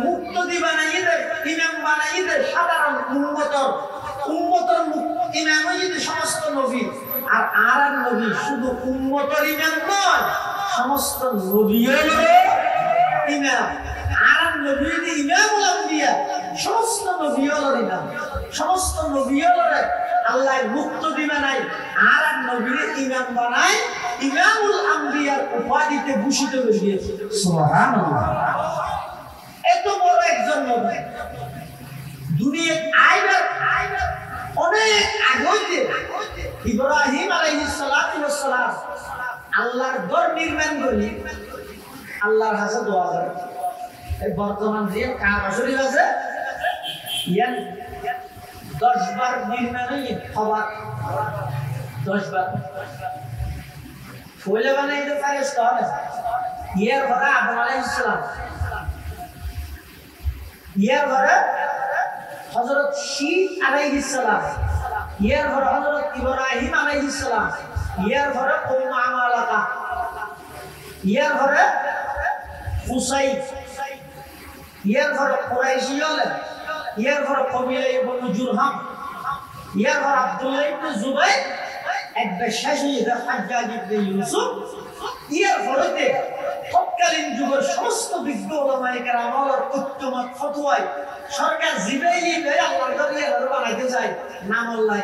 মুক্তদি বানাইয়ে দেয়, ইমাম বানাইয়ে দেয় সাধারণ উম্মতের ইমাম হয়ে সমস্ত নবী। আর আরব নবী শুধু উম্মতের ইমাম নয়, সমস্ত নবীর ইমাম। আরব নবী ইমামুল আম্বিয়া, সমস্ত নবীর ইমাম, সমস্ত নবীর আল্লাহ মুক্তদি বানায়, আরব নবীর ইমাম বানায়, ইমামুল আম্বিয়ার উপাধিতে ভূষিত করে দিয়েছে। সুবহানাল্লাহ। এত বড় একজন নবী দুনিয়ার আইবার অনেক আগে ইব্রাহিম আলাইহিস সালাতু ওয়াস সালাম আল্লাহর ঘর নির্মাণ করে আল্লাহর কাছে দোয়া করে। এই বর্তমান যে কাবা শরীফ আছে ইয়ান 10 বার নির্মাণ হয়ে খবর 10 বার ফলে বানাইতে পারে স্তর ইয়ার ঘরে আদম আলাইহিস সালাম, ইয়ার ঘরে হযরত শীত আলাইহিস সালাম, ইয়ার ঘরে হযরত ইব্রাহিম আলাইহিস সালাম, ইয়ার ঘরে কওম আমালাকা, ইয়ার ঘরে হুসাইন, ইয়ার ঘরে কুরাইশি হলে, ইয়ার ঘরে কবিলা ইবনে জুরহাম, ইয়ার ঘরে আব্দুল্লাহ ইবনে জুবাইর, একবার শেষ হয়ে যায় হাজ্জাজ ইবনে ইউসুফ, ইয়ার ঘরেতে তৎকালীন তৎকালীন যুগের সমস্ত বিজ্ঞ ওলামায়ে কেরাম ঐক্যমত ফতোয়ায় সরকার জিবেই আল্লাহর ঘরে বানাইতে চায় নাম আল্লাহ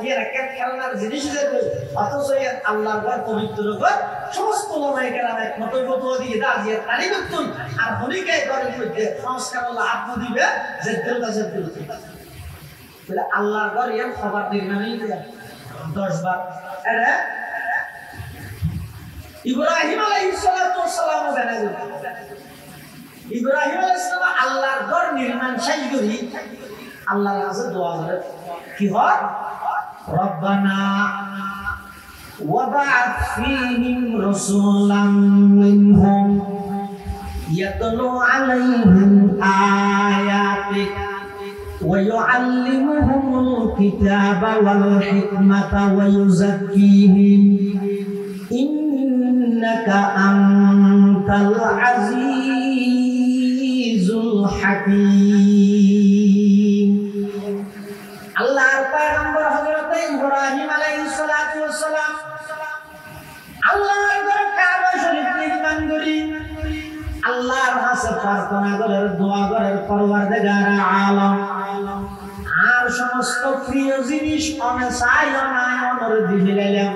এরা খেলনার জিনিস দেবে, অথচ আল্লাহর ঘর পবিত্র ঘর সমস্ত ওলামায়ে কেরাম একমত ফতোয়া দিয়ে দাঁড়িয়ে তারই করতেন। আর হলিকে ঘরের মধ্যে সংস্কার আল্লাহ আত্ম দিবে যে দেবদাসের বিরুদ্ধে বলে আল্লাহর ঘর এর খবর নির্মাণই 10 বার। এটা ইব্রাহিম আলাইহিস সালাতু ওয়াস সালাম বানাইল। ইব্রাহিম আলাইহিস সালাম আল্লাহর ঘর নির্মাণ শেষ করি আল্লাহর কাছে দোয়া করে কি হয়, রব্বানা ওয়াবআথ ফীহিম রাসূলাম মিনহুম ইয়াতলু আলাইহিম আয়াতিক ওয়া ইউআল্লিমুহুমুল কিতাবা ওয়াল হিকমাতা ওয়া ইউযাক্কিহিম ইন্নাকা আনতাল আজিজুল হাকীম। আল্লাহর পয়গম্বর হযরত ইব্রাহিম আলাইহিস সালাতু ওয়াস সালাম আল্লাহর ঘর কাবা শরীফ নির্মাণ করি আল্লাহর কাছে প্রার্থনা করে দোয়া করে পরওয়ারদিগার আলম আর সমস্ত প্রিয় জিনিস অনে চাইও না অনর দিলাম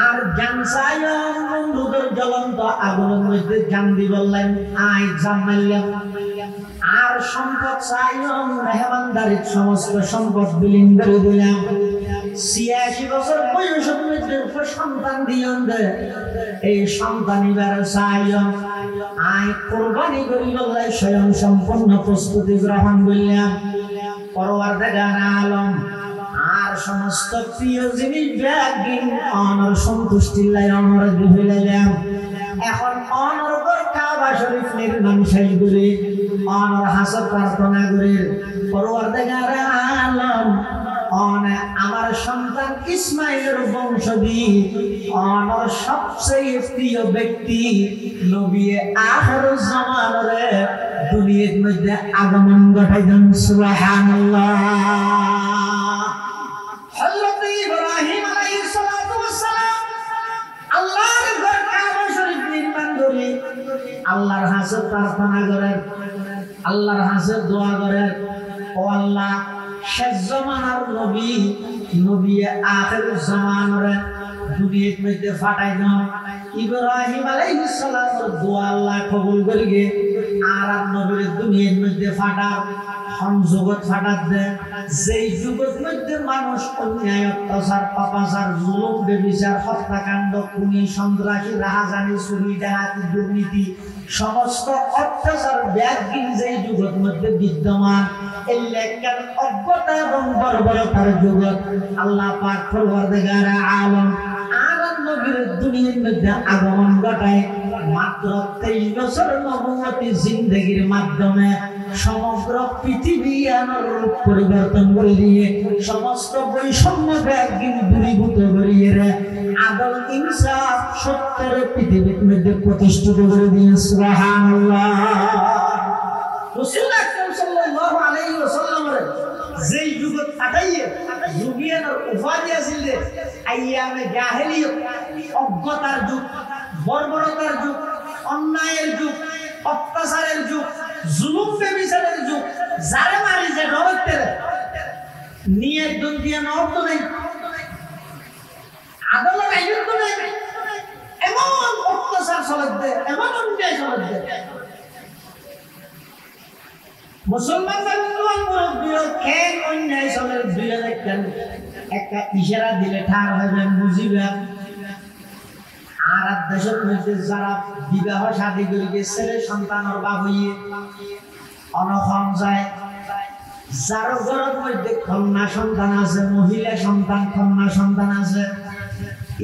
আর জান চাইও বন্ধুদের জ্বলন্ত আগুনের মধ্যে জান দি বললেন আই জামাইলাম আর সম্পদ চাইও মেহমানদারির সমস্ত সম্পদ বিলীন করে দিলাম ৮৬ বছর বয়সের মধ্যে সন্তান দিয়ন দে এই সন্তান এবার চাইও আই কুরবানি করি বললে স্বয়ং সম্পূর্ণ প্রস্তুতি গ্রহণ করলাম পরওয়ারদিগার আলম আর সমস্ত প্রিয় জিনিস ব্যাগিন অনর সন্তুষ্টি লাই অনর দিলাম। এখন অনর ঘর কাবা শরীফ নির্মাণ শেষ করে অনর হাসর প্রার্থনা করে পরওয়ারদিগার আলম অনে আমার সন্তান ইসমাইলের বংশধী অনর সবচেয়ে প্রিয় ব্যক্তি নবী আখির জামানরে দুনিয়ার মধ্যে আগমন ঘটাইলেন। সুবহানাল্লাহ। হযরত ইব্রাহিম আলাইহিস সালাতু ওয়াস সালাম আল্লাহর ঘর কাবা শরীফ নির্মাণ করে আল্লাহর কাছে প্রার্থনা করেন আল্লাহর কাছে দোয়া করেন, ও আল্লাহ শেষ জামানার নবী নবী আখির জামানরে দুনিয়ার মধ্যে ফাটাই দাও। ইব্রাহিম আলাইহিস সালামের দোয়া আল্লাহ কবুল করিগে আর নবীর দুনিয়ার মধ্যে ফাটা সংযোগত ফাটাত দে যেই যুগের মধ্যে মানুষ অন্যায় অত্যাচার পাপাচার জুলুম বেবিচার হত্যাকাণ্ড খুনি সন্ত্রাসী রাহাজানি চুরি ডাকাতি দুর্নীতি সমস্ত অত্যাচার ব্যাগিন যেই যুগের মধ্যে বিদ্যমান এই লেখার অজ্ঞতা এবং বর্বরতার যুগত আল্লাহ পাক পরওয়ারদিগার আলম দুনিয়ার মধ্যে আগমন ঘটায় মাত্র 23 বছর নবুয়তি জিন্দেগির মাধ্যমে সমগ্র পৃথিবী রূপ পরিবর্তন করে দিয়ে সমস্ত বৈষম্য ব্যাগিন দূরীভূত করিয়ে আদল ইনসাফ সত্যের পৃথিবীর মধ্যে প্রতিষ্ঠিত করে দিয়ে। সুবহানাল্লাহ। রাসূল আকরাম সাল্লাল্লাহু আলাইহি ওয়াসাল্লামের যেই যুগত পাঠাইয়ে যুগিয়ানোর উপাধি আছিল আইয়ামে জাহেলিয়ত অজ্ঞতার যুগ বর্বরতার যুগ অন্যায়ের যুগ অত্যাচারের যুগ জুলুম বেবিচারের যুগ যারে মারি যে ডরতে নিয়ে দুনিয়া নর্ত নেই আদালত আইয়ুত নেই এমন অত্যাচার চলতে এমন অন্যায় চলতে মুসলমানদের মুরব্বীরা কেন অন্যায় চলের দুইয়া দেখেন একটা ইশারা দিলে ঠার হবেন বুঝিবেন। আর দেশের মধ্যে যারা বিবাহ শাদী করে ছেলে সন্তানের বাপ হইয়ে অনখন যায় যার ঘরের মধ্যে কন্যা সন্তান আছে মহিলা সন্তান কন্যা সন্তান আছে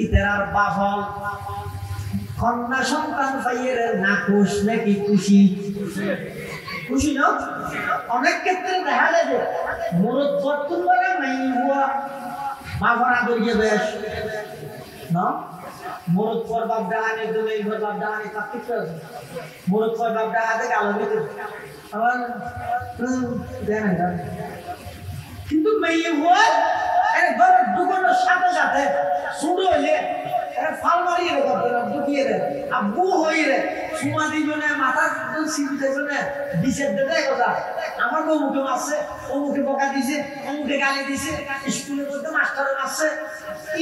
ইতার বাফল কন্যা সন্তান পাইয়ে না খুশ নাকি খুশি খুশি না। অনেক ক্ষেত্রে দেখা যায় যে মুরত বর্তন করে নাই হুয়া বাফরা করিয়ে বেশ না মুরত পর বাপ ডাহানি তুমি বাপ ডাহানি কাটতে আছে মুরত পর বাপ ডাহাতে গালো দিতে আবার দেন না কিন্তু মেয়ে হুয়া এর ঘর দুগুণের সাথে সাথে শুরু হইলে ফাল মারিয়ে রে দুকিয়ে রে আব্বু হই রে সুমা দিব না মাথা সিবি দেব না বিশেষ দেবে কথা আমার অমুকে মারছে অমুকে বকা দিছে অমুকে গালি দিছে স্কুলে বলতে মাস্টার মারছে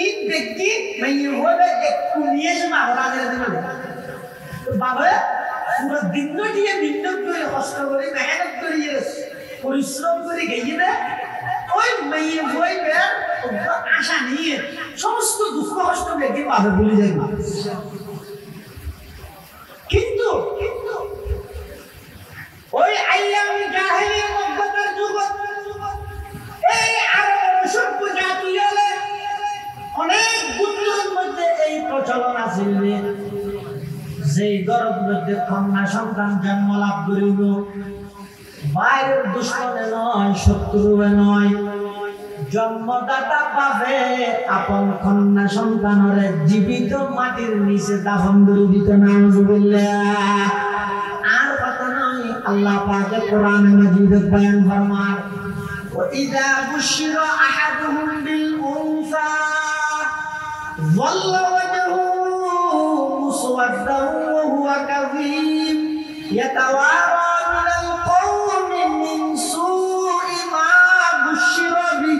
এই ব্যক্তি মেয়ে হবে একটু নিয়ে এসে মারা দেবে বাবা পুরো দিন দিয়ে বিদ্যুৎ করে কষ্ট করে মেহনত করে পরিশ্রম করে গিয়ে না ওই মেয়ে হইবে আশা নিয়ে সমস্ত দুঃখ কষ্ট দেখে পাবে ভুলে যাবে কিন্তু ওই আইয়ামি জাহেলিয়াত মধ্যকার যুগ এই আরব সভ্য জাতি হলে অনেক গুণের মধ্যে এই প্রচলন আছে যেই গর্ভের মধ্যে কন্যা সন্তান জন্ম লাভ করিব বাইরের দুশ্মনে নয় শত্রুবে নয় জন্মদাতা পাবে আপন কন্যা সন্তানরে জীবিত মাটির নিচে দাফন করে দিতে নাউজুবিল্লাহ আর কথা নয় আল্লাহ পাকে কোরআনে মাজিদে বয়ান ফরমান ওয়াইদা বুশিরা আহাদুহুম বিল উনসা যাল্লা ওয়াজহু মুসওয়াদ্দান ওয়া হুয়া কাযীম ইয়াতাওয়ারা মিনাল কওমি মিন সুই মা বুশিরা বি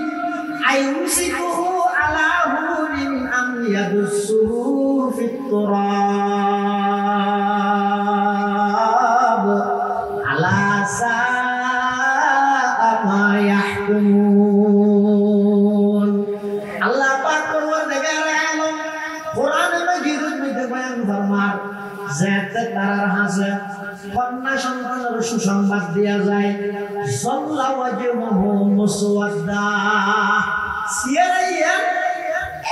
আইমসিকুহু আলা হুরিন আম ইয়াদুসুহু ফিত তুরাব আলা সাআ মা ইয়াহকুমুন আল্লাহ পাক পরওয়ারদিগার আলম কোরআনে মাজিদের মধ্যে বয়ান ফরমান যাতে তারার হাসে কন্যা সন্তানের সুসংবাদ দেয়া যায় যাল্লা ওয়াজহুহু মুসওয়াদ্দা সিয়ারাইয়া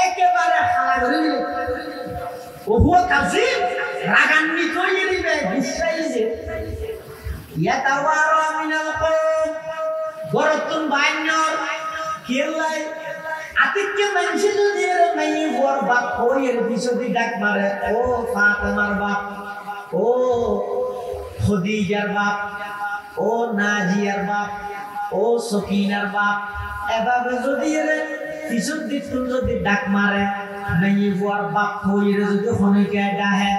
একেবারে হালা করে দিল ওহুয়া কাযীম রাগান্বিত হয়ে দিবে গুসাইছে ইয়াতাওয়ারা মিনাল কওম গরতুন বাইনর কেলাই আতিককে মানুষে যদি এর নাই ওর বাপ হইয়ের পিছনে ডাক মারে ও ফাতেমার বাপ ও খদিজার বাপ ও নাজিয়ার বাপ ও সকিনার বাপ এভাবে যদি এর পিছন দিক যদি ডাক মারে নাই ওর বাপ হইয়ের যদি খনিকে ডাহে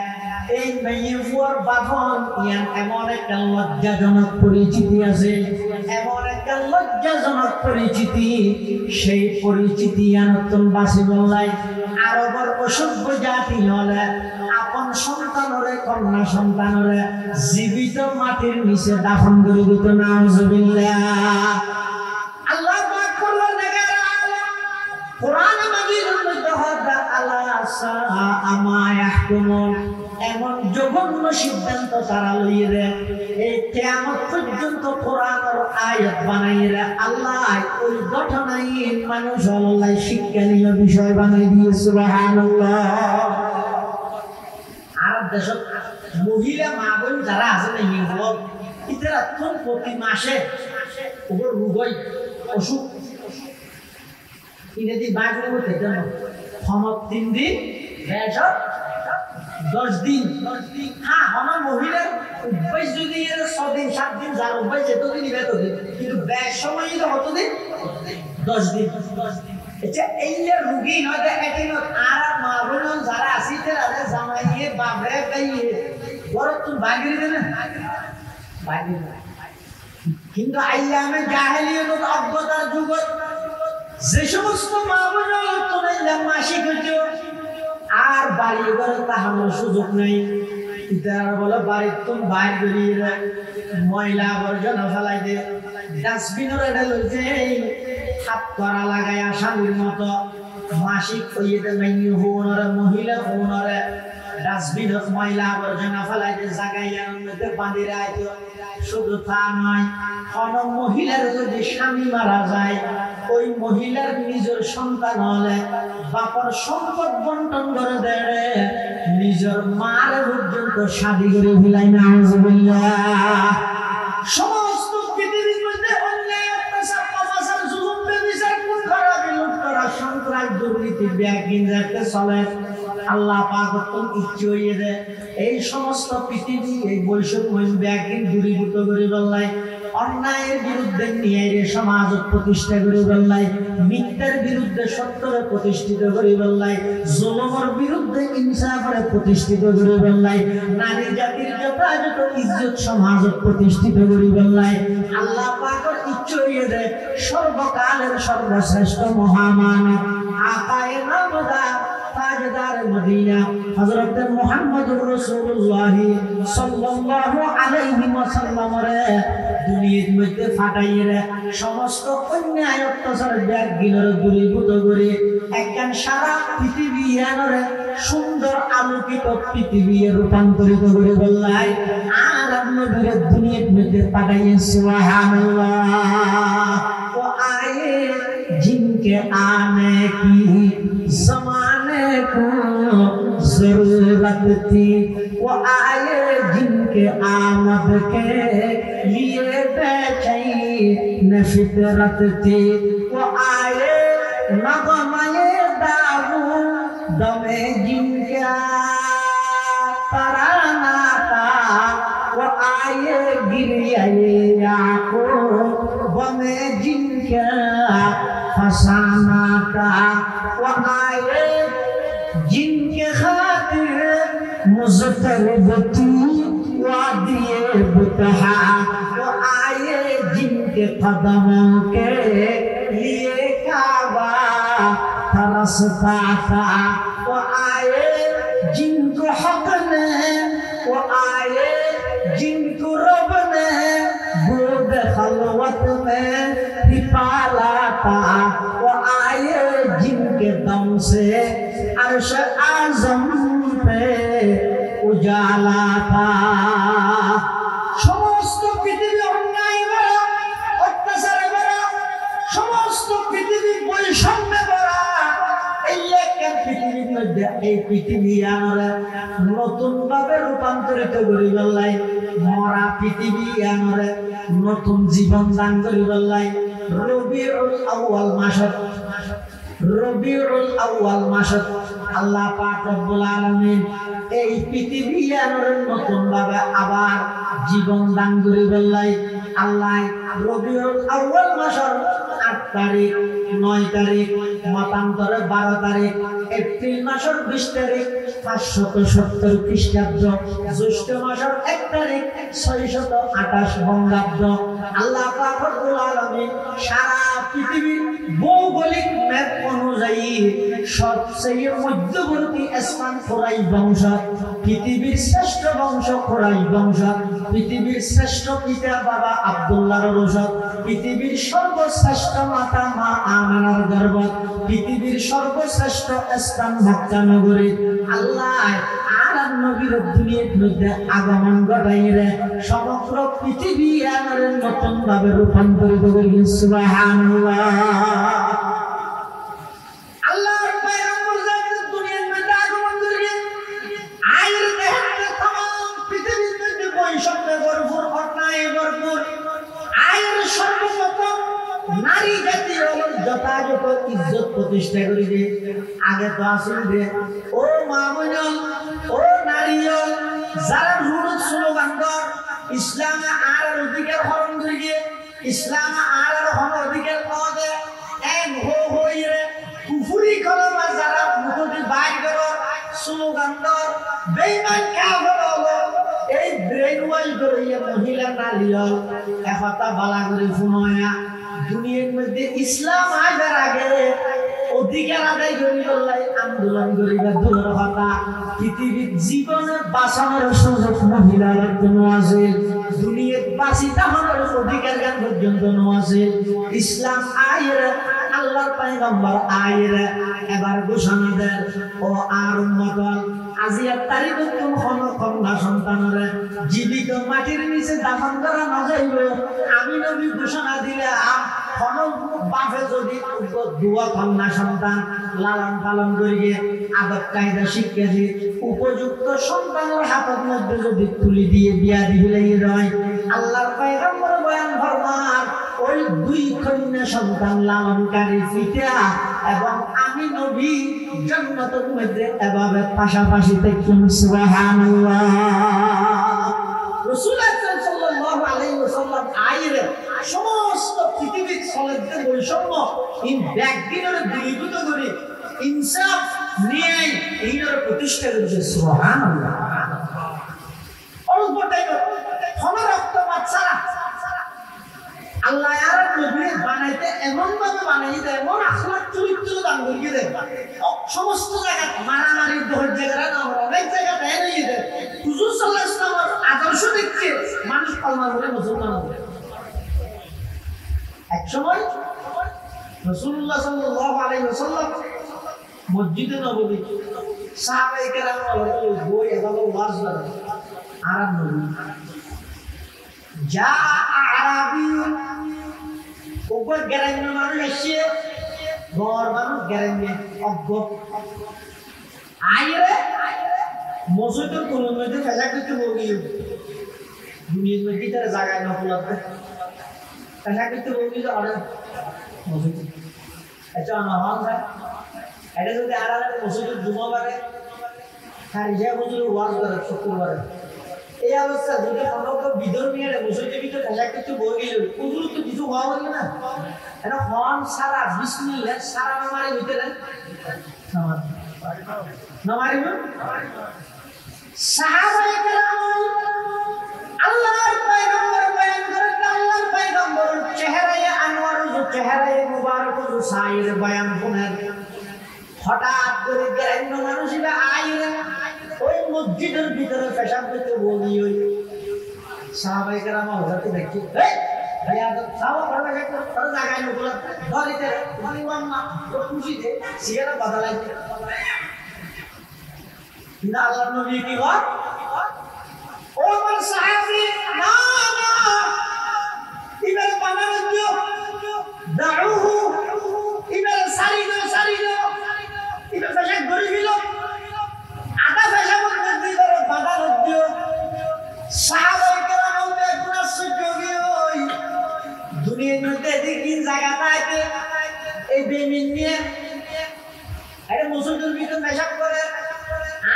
এই মেয়ে ফুয়ার বাপন ইয়ান এমন একটা লজ্জাজনক পরিচিতি আছে এমন একটা লজ্জাজনক পরিচিতি সেই পরিচিতি ইয়ানতন বাসি বললাই আরবর অসভ্য জাতি হলে আপন সন্তানরে কন্যা সন্তানরে জীবিত মাটির নিচে দাফন করে দিত নাউজুবিল্লাহ আল্লাহ পাক পরওয়ারদিগার আলম কোরআনে মাজিদের মধ্যে হদা আলা সাআ মা ইয়াহকুমুন এমন জঘন্য সিদ্ধান্ত তারা লইয়ে দেয় এই কিয়ামত পর্যন্ত কোরআনের আয়াত বানাইয়ে দেয় আল্লাহ ওই ঘটনাই মানুষ আল্লাহ শিক্ষণীয় বিষয় বানাই দিয়ে সুবহানাল্লাহ আর দেশ মহিলা মা বোন যারা আছে না ইহুদ ইতারা কোন প্রতি মাসে ওর রোগই অসুখ ইনেদি বাইরে হতে দেন ক্ষমত 3 দিন বেশক 10 দিন হ্যাঁ আমার মহিলার অভ্যাস যদি এর 6 দিন 7 দিন যার অভ্যাস যেতদিন নিবে ততদিন কিন্তু ব্যাস সময় এটা কতদিন 10 দিন আচ্ছা এই যে রোগী নয় এটিন আর মা বোন যারা আছে তারা জামাইয়ে বাবরে গাইয়ে বড় তুই বাগিরি দেন বাগিরি কিন্তু আইয়ামে জাহেলিয়ত অজ্ঞতার যুগ যে সমস্ত মা বোন তোরা মাসিক হইতো আর বাড়ি ঘরে তাহানোর সুযোগ নেই তারা বলে বাড়ির তুমি বাইর বেরিয়ে ময়লা আবর্জনা ফেলাই দে ডাস্টবিনের এটা লইছে হাত করা লাগাই আসামির মতো মাসিক হইতে মেয়ে হওয়ারে মহিলা হওয়ারে ডাস্টবিনত ময়লা আবর্জনা ফেলাই দে জাগাইয়ার মধ্যে বাঁধি রাখতো শুধু তা নয় কোনো মহিলার যদি স্বামী মারা যায় ওই মহিলার নিজের সন্তান হলে বাপর সম্পদ বন্টন করে দেয় নিজের মার পর্যন্ত শাদী করে ফেলাই নাউজুবিল্লাহ সমস্ত পৃথিবীর মধ্যে অন্যায় অত্যাচার পাপাচার জুলুম ব্যভিচার খুন খারাপি লুট করা সন্ত্রাস দুর্নীতি ব্যাগিন যাতে চলে আল্লাহ পাক তোর ইচ্ছে হইয়ে দেয় এই সমস্ত পৃথিবী এই বৈষম্য ব্যাগিন দূরীভূত করে বললাই অন্যায়ের বিরুদ্ধে ন্যায়ের সমাজ প্রতিষ্ঠা করে বললাই, মিথ্যার বিরুদ্ধে সত্যরে প্রতিষ্ঠিত করে বললাই, জুলুমের বিরুদ্ধে ইনসাফরে প্রতিষ্ঠিত করে বললাই, নারী জাতির যথাযথ ইজ্জত সমাজ প্রতিষ্ঠিত করে বললাই। আল্লাহ পাকের ইচ্ছা হইয়ে দেয় সর্বকালের সর্বশ্রেষ্ঠ মহামানব আকায়ে নামদার তাজদার মদিনা হযরত মুহাম্মদুর রাসূলুল্লাহ সাল্লাল্লাহু আলাইহি ওয়াসাল্লামের দুনিয়ার মধ্যে ফাটাইয়ে সমস্ত অন্যায় অত্যাচার ব্যাগিনর দূরীভূত করে একখান সারা পৃথিবী আনরে সুন্দর আলোকিত পৃথিবী রূপান্তরিত করে বললাই। আর নবীর দুনিয়ার মধ্যে পাঠাইয়ে সুবহানাল্লাহ। ও আয়ে जिनके आने की ज़माने को ज़रूरत थी, वो आए जिनके आमद के लिए बेचैन फितरत थी, वो आए नग़मे दाऊ दमे जिनका तराना था, वो आए गिरियाए याक़ूब में जिनका फसाना था, वो आए जिनके खातिर मुज़तरब थी वादिए बुतहा, वो आए जिनके कदमों के लिए काबा तरसता था, वो आए जिनको हक ने, वो आए जिनको रब ने गोद खलवत में पाला था, वो आए जिनके दम से अर्श आज़म पे उजाला था। समस्त पृथ्वी अन्याय भरा, अत्याचार भरा, समस्त पृथ्वी বৈষম্যে ভরা। এই একটা পৃথিবীর মধ্যে এই পৃথিবী আনরে নতুন ভাবে রূপান্তরিত করে বললাই, মরা পৃথিবী আনরে নতুন জীবন দান করে বললাই। রবিউল আউয়াল মাসত আল্লাহ পাক রব্বুল আলামিন এই পৃথিবী নতুন ভাবে আবার জীবন দান করে বললাই। আল্লাহ রবিউল আউয়াল মাসের 8 তারিখ 9 তারিখ মতান্তরে 12 তারিখ এপ্রিল মাসের 20 তারিখ 570 খ্রিস্টাব্দ জ্যৈষ্ঠ মাসের 1 তারিখ 628 বঙ্গাব্দ আল্লাহ পাক রব্বুল আলামিন সারা পৃথিবীর ভৌগোলিক ম্যাপ অনুযায়ী সবচেয়ে মধ্যবর্তী স্থান খোরাই বংশ, পৃথিবীর শ্রেষ্ঠ বংশ খোরাই বংশ, পৃথিবীর শ্রেষ্ঠ পিতা বাবা আব্দুল্লাহর রসদ, পৃথিবীর সর্বশ্রেষ্ঠ মাতা মা আমিনার গর্ভ, পৃথিবীর সর্বশ্রেষ্ঠ স্থান মক্কা নগরী। আল্লাহ আর নবীর দুনিয়ার মধ্যে আগমন ঘটাইলে সমগ্র পৃথিবী আর নতুন ভাবে রূপান্তরিত করে সুবহানাল্লাহ। আল্লাহর পয়গম্বর যখন দুনিয়ার মধ্যে আগমন করে আয়ের দেহতে तमाम পৃথিবীর মধ্যে বৈষম্যে ভরপুর, অন্যায় ভরপুর। আয়ের সর্বপ্রথম নারী জাতির যথাযথ ইজ্জত প্রতিষ্ঠা করে দিয়ে আগে তো আসল দে ও মা বোন ও নারীল যারা রুড় স্লোগান কর ইসলামে আর অধিকার হরণ করে দিয়ে ইসলামে আর অধিকার পাওয়া যায় এক হইরে কুফুরি কলমা যারা মুখটি বাইর করো স্লোগান কর বেঈমান কাফের হলো এই ব্রেন ওয়াশ করিয়া মহিলা নারীল একতা বালা করে শুনয়া দুনিয়ার মধ্যে ইসলাম আসার আগে অধিকার আদায় করি বললাই আন্দোলন করিবা দূরের কথা পৃথিবীর জীবনে বাঁচানোর সুযোগ মহিলার কোনো আছে, দুনিয়ার বাঁচি তাহলে অধিকার জ্ঞান পর্যন্ত আছে। ইসলাম আয়ের আল্লাহর পয়গম্বর আয়ের এবার ঘোষণা দেন ও আর উম্মতল আজিয়ার তারিখ কোন কন্যা সন্তানরে জীবিত মাটির নিচে দাফন করা না যাইব। আমি নবী ঘোষণা দিলে কোন বাপে যদি দুয়া কন্যা সন্তান লালন পালন করিয়ে আদব কায়দা শিক্ষা দিয়ে উপযুক্ত সন্তানের হাতের মধ্যে যদি তুলি দিয়ে বিয়া দিলে হয় আল্লাহর পয়গম্বর বয়ান ফরমান ওই দুই কন্যা সন্তান লালনকারী পিতা এবং আমি নবী জান্নাতের মধ্যে এভাবে পাশাপাশি দেখুন সুবহানাল্লাহ। রাসূল সাল্লাল্লাহু আলাইহি ওয়াসাল্লাম আয়ের বৈষম্য ইন ব্যক্তিগত দূরীভূত করে ইনসাফ ন্যায় এইটার প্রতিষ্ঠা করেছে সুবহানাল্লাহ। অল্প টাইমে রক্তপাত ছাড়া আল্লাহ আর নবী বানাইতে এমন ভাবে বানাইতে এমন আখলাক চরিত্র দান করিয়ে দেয় সমস্ত জায়গা মারামারি দোষ জায়গা না অনেক জায়গা দেয় নিয়ে দেয়। হুজুর সাল্লাল্লাহু আলাইহি ওয়াসাল্লামের আদর্শ দেখছে মানুষ কালমা পড়ে মুসলমান হবে। এক সময় রাসূলুল্লাহ সাল্লাল্লাহু আলাইহি ওয়াসাল্লাম মসজিদে নববী সাহাবায়ে কেরাম বই এভাবে ওয়াজ করে আরব নবী যা আরবি উপর গ্রামের মানুষ এসে গড় মানুষ গ্রামে অজ্ঞ আইরে মসজিদের কোন মধ্যে ফেলা করতে বলি দুনিয়ার মধ্যে তারা জায়গায় না খোলাতে ফেলা করতে বলি যে অনেক মসজিদ এটা নহন যায় এটা যদি আড়ালে মসজিদের জুমা বারে খারিজা মসজিদ ওয়াজ করে শুক্রবারে এই অবস্থা যদি কোনো বিধর্মীয় মসজিদের ভিতরে ফেলা করতে বলি ওগুলো তো কিছু হওয়া বলি না এটা হন সারা বিসমিল্লাহ সারা নামারে ভিতরে নামারে সাহাবায়ে কেরাম আল্লাহর পয়গম্বর বয়ান করেন আল্লাহর পয়গম্বর চেহারায়ে আনোয়ার ও চেহারায়ে মুবারক ও সাইর বয়ান করেন হঠাৎ করে গ্রাম্য মানুষরা আইরা ওই মসজিদের ভিতরে পেশাব করতে বলি ওই সাহাবায়ে কেরাম হযরত দেখি ভাইয়া তো সাওয়া পড়া গেছে তার জায়গায় নকল ধরিতে মানিবাম না তো খুশিতে সিয়ারা বদলাইতে কিন্তু আল্লাহর নবী কি বল ও আমার সাহাবী না না ইবার বানানো দিও দাউহু ইবার সারিদো ইবার ফেশা গড়ি দিল আটা ফেশা বলতে দিবার বানানো দিও সাহাবায়ে কেরাম দেখনা সুযোগী ওই দুনিয়ার মধ্যে দিন জায়গা পাইতে এই বেমিন নিয়ে আরে মুসলমান ভিতর পেশাব করে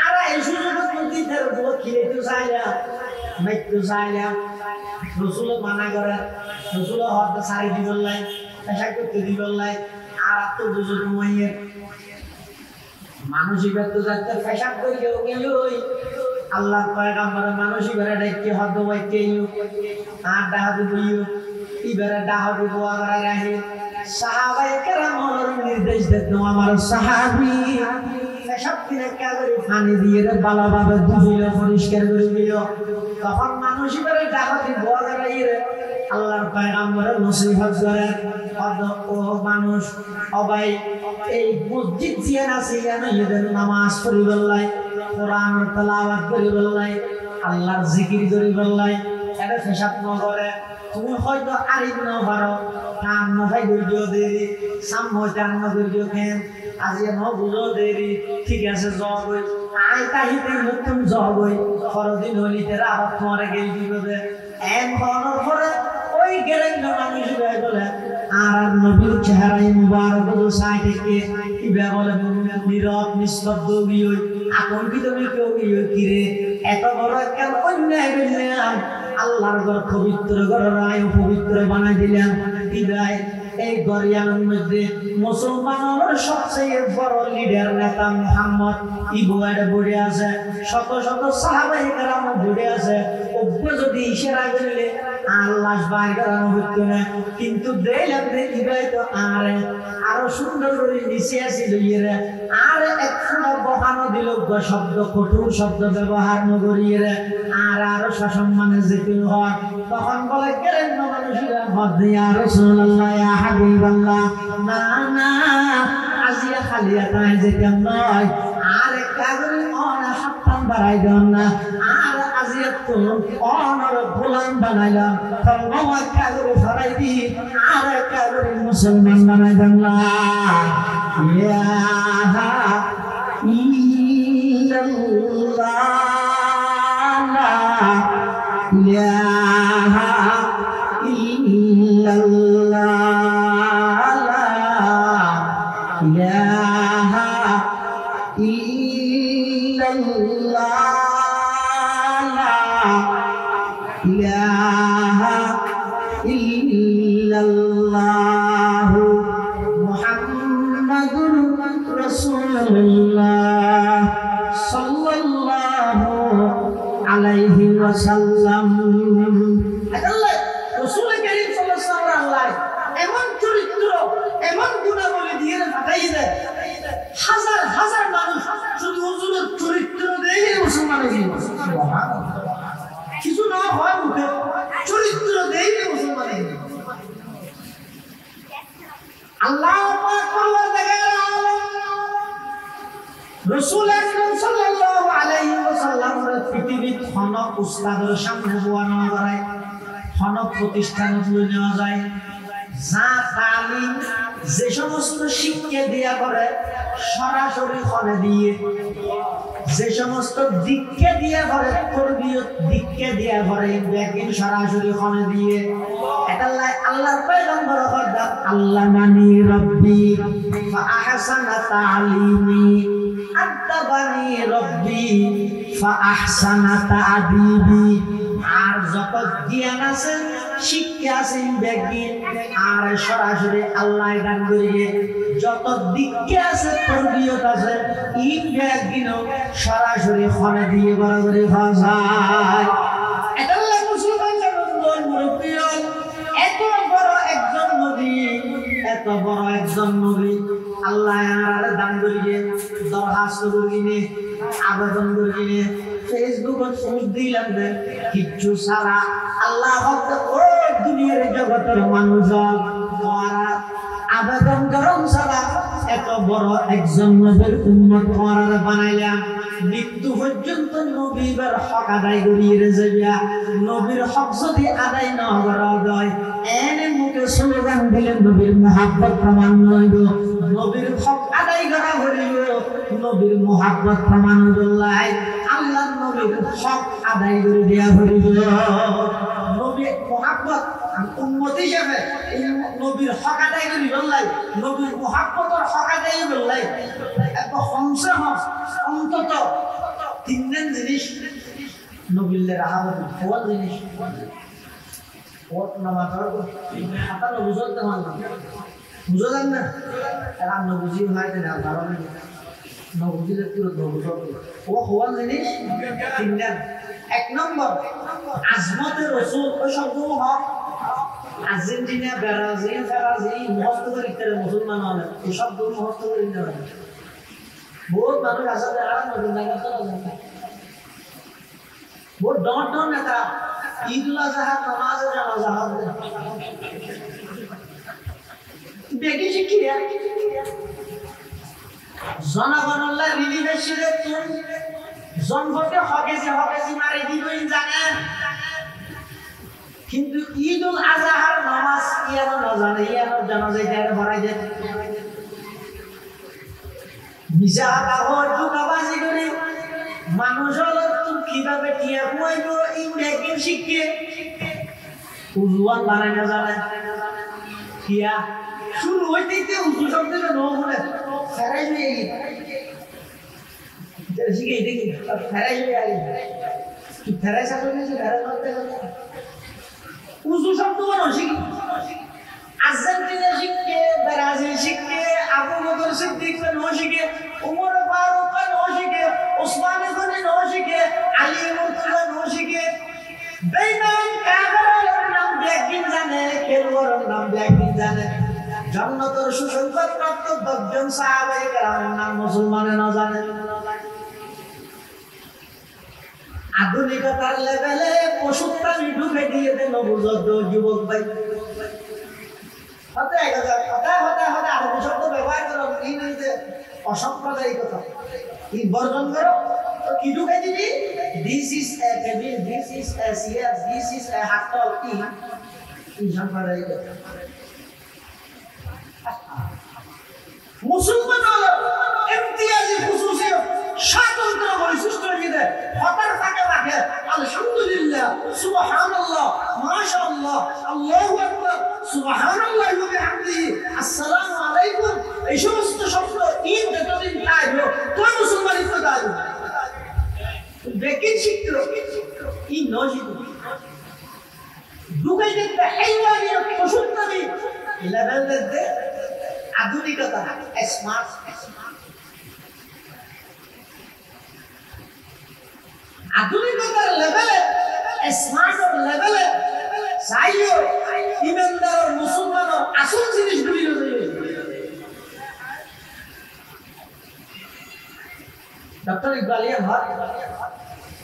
আর এই সুযোগের মধ্যে তার উপর খেতে চাইলা মাইতে চাইলা রাসূল মানা করে রাসূল হদ সারি দিবলাই পেশাব করতে দিবলাই আর তো বুঝুন মাইয়ের মানসিক তো যাতে পেশাব করিও গেলই আল্লাহ পয়গম্বর মানসিক বেড়া ডাইকে হদ ওয়াইকেইও আর ডাহাদু বইও ইবারে ডাহাদু দোয়া করা রাখে সাহাবায়ে কেরামের নির্দেশ দেন আমার সাহাবী পেশাব কিনে কাগরে পানি দিয়ে ভালোভাবে ধুইল পরিষ্কার করে দিল তখন মানসিক বেড়া ডাহাদু দোয়া করা ইরে আল্লাহর পয়গম্বরের নসিহত করে ও মানুষ সবাই এই মসজিদ জিয়ানা সিয়ানা ইদের নামাজ পড়িবলাই কোরআন তেলাওয়াত করিবলাই আল্লাহর জিকির করিবলাই এটা পেশাব ন করে তুমি হয়তো আরিব ন পারো কাম ন খাই গইও দেরি সামহতান ন গইও কেন আজি ন বুঝো দেরি ঠিক আছে জগই আই তাহিতে নতুন জগই পরদিন হলিতে রাত মরে গেল দিবে এম বনর পরে ওই গ্রাম্য মানুষ বলে আর নবীর চেহারায় মুবারক ও সাইতে ইবা বলে নীরব নিস্তব্ধ গিয়ে আতঙ্কিত কেউ গিয়ে কিরে এত বড় একটা অন্যায় করলাম আল্লাহর ঘর পবিত্র ঘর রায় পবিত্র বানাই দিলাম ইবাই এই গরিয়ার মধ্যে মুসলমানের সবচেয়ে বড় লিডার নেতা মুহাম্মদ ইবুয়ার বড়ে আছে শত শত সাহাবায়ে কেরাম বড়ে আছে ওপরে যদি ইশারা করলে আল্লাহ বাইর করানো হতো না কিন্তু দেইলাম ইবাই তো আরো সুন্দর করে নিচে আসিল ইয়ে আর এক ফুটা বহানো দিল শব্দ কঠোর শব্দ ব্যবহার নগরিয়ে আর আরো সসম্মানে যেতে হয় তখন বলে গ্রাম্য মানুষেরা মধ্যে ইয়া রাসূলুল্লাহ ইয়া হাবিবাল্লাহ না না আজিয়া খালিয়া তাই যেতাম নয় আর কাগরে অনা হাতটান বাড়াই দেন না আর আজিয়া তো অনর গোলাম বানাইলাম তখন কাগরে ফরাই দি আর কাগরে মুসলমান বানাই দেন না ইয়া ইল্লাল্লাহ ইলাহা ইল্লাল্লাহ ইলাহা ইল্লাল্লাহ ইলাহা ইল্লাল্লাহ রাসূলুল্লাহ সাল্লাল্লাহু আলাইহি ওয়াসাল্লাম। আল্লাহ রাসূল কারীম সাল্লাল্লাহু আলাইহি আল্লাহ এমন চরিত্র এমন গুণাবলী দিয়ে পাঠাই দেয়, হাজার হাজার মানুষ শুধু হুজুরের চরিত্র দেখে মুসলমান হয়ে যায়। সুবহানাল্লাহ। কিছু না হয় মুখে, চরিত্র দেখে মুসলমান হয়ে যায়। আল্লাহ পাক পরওয়ারদিগার আলম রাসূল আকরাম সাল্লাল্লাহু আলাইহি ওয়াসাল্লামের পৃথিবীর খনক উস্তাদের সামনে বয়ান করায়, খনক প্রতিষ্ঠান তুলে নেওয়া যায়। যা তালিম যে সমস্ত শিক্ষা দেয়া করে সরাসরি খনে দিয়ে, যে সমস্ত দিককে দিয়া করে তরবিয়ত দিককে দিয়া করে ব্যাকিং সরাসরি খনে দিয়ে। এটা আল্লাহর পয়গম্বর হযরত আল্লামানি রব্বি ফা আহসানা তালিমি আদাবানি রব্বি ফা আহসানা তাদিবি। আর যত জ্ঞান আছে শিক্ষা আছে ব্যাকিং আর সরাসরি আল্লাহ দান করিয়ে, যত দিককে আছে তরবিয়ত আছে ইন ব্যাকিং সরাসরি খনে দিয়ে বরাবরই ভাষায়। এটা আল্লাহ মুসলমান জনগণ মুরব্বী, এত বড় একজন নবী, এত বড় একজন নবী আল্লাহ আর দান করিয়ে দরখাস্ত করিয়ে আবেদন করিয়ে ফেসবুকত পোস্ট দিলাম দে কিচ্ছু সারা আল্লাহ হক ও দুনিয়ার জগতের মানুষ তোরা আবেদন করম সারা এত বড় একজন নবীর উম্মত তোরা বানাইলাম। মৃত্যু পর্যন্ত নবীর হক আদায় করিয়ে যাইয়া, নবীর হক যদি আদায় না করা যায় এনে মুখে স্লোগান দিলে নবীর মহব্বত প্রমাণ হইব, নবীর হক আদায় করা হইব, নবীর মহব্বত প্রমাণ হইব। আল্লাহ নবীর হক আদায় করে দেয়া হইব। নবীর মহব্বত উম্মত হিসেবে নবীর হক আদায় করি বললাই, নবীর মহব্বতের হক আদায় বললাই এত কমসে কম অন্তত তিনজন জিনিস নবীলে রাখা হবে। কোন জিনিস? ওট নামাজ হাতা নবুজত দেওয়ান না, বুঝো যান না এরা নবুজি হয় না, কারণ নবুজিলে পুরো নবুজত ও কোন জিনিস তিনজন। এক নম্বর আজমতে রসুল, ওই শব্দও হক আর্জেন্টিনা ব্রাজিল ফরাজি মুখস্থ করে ইত্যাদি মুসলমান হলে এই শব্দ মুখস্থ করে নিতে হবে। বহুত মানুষ আসলে আর নতুন বহুত ডট ডট নেতা ঈদুল আজহা নামাজ জানাজা হবে বেশি শিখিয়া জনগণের রিলিফের শিরে তুই জনগণকে হকেজি মারি দিবই জানেন, কিন্তু ঈদুল আজহার নামাজ ইয়ানো না জানে, ইয়ানো জানাজা এটা ভরাই দেয় মিশা কাগজ জুকাবাজি করে মানুষ হলো তুমি কিভাবে টিয়া খুয়াইব ইংরেজি শিখে উজুয়ান বানাই না জানে টিয়া শুরু হইতে উজু শব্দটা ন বলে ফেরাই হয়ে গেছে এটা শিখে দেখি ফেরাই হয়ে গেছে কি ফেরাই সাথে গেছে ফেরাই করতে উজু শব্দ বলো শিখি আর্জেন্টিনা শিখে ব্রাজিল শিখে আবু বকর সিদ্দিক ন শিখে উমর ফারুক ন শিখে উসমান গনি ন শিখে আলী মুর্তজা ন শিখে বেঈমান কাফেরের নাম ব্যাকিং জানে, খেলোয়াড়ের নাম ব্যাকিং জানে, জান্নাতের সুসংবাদ প্রাপ্ত 10 জন সাহাবায়ে কেরামের নাম মুসলমানে না জানে। আধুনিকতার লেভেলে পশুত্বামি ঢুকে দিয়ে দেন নবুজত যুবক ভাই হতে আরবি শব্দ ব্যবহার করো ইংরেজিতে অসাম্প্রদায়িকতা এই বর্জন করো তো কি ঢুকে দিবি this is a table, this is a chair, this is a হাতল কি সাম্প্রদায়িকতা। মুসলমান হলো ইমতিয়াজি খুসুসিয়ত স্বাতন্ত্র বৈশিষ্ট্য দিয়ে হতার থাকে রাখে আলহামদুলিল্লাহ সুবহানাল্লাহ মাশাআল্লাহ আল্লাহু আকবার সুবহানাল্লাহ ওয়া বিহামদিহি আসসালামু আলাইকুম এই সমস্ত শব্দ তিন যতদিন থাকবে তো মুসলমানই তো থাকবে। বেকিং শিখল এই নজিব দুগাই দেখতে হাইওয়ানিয়ত পশুত্বমি লেভেল দেখতে আধুনিকতা স্মার্ট আধুনিকতার লেভেলে স্মার্টর লেভেলে চাইও ইমানদার মুসলমানের আসল জিনিসগুলি डॉक्टर इकबाल ये बहुत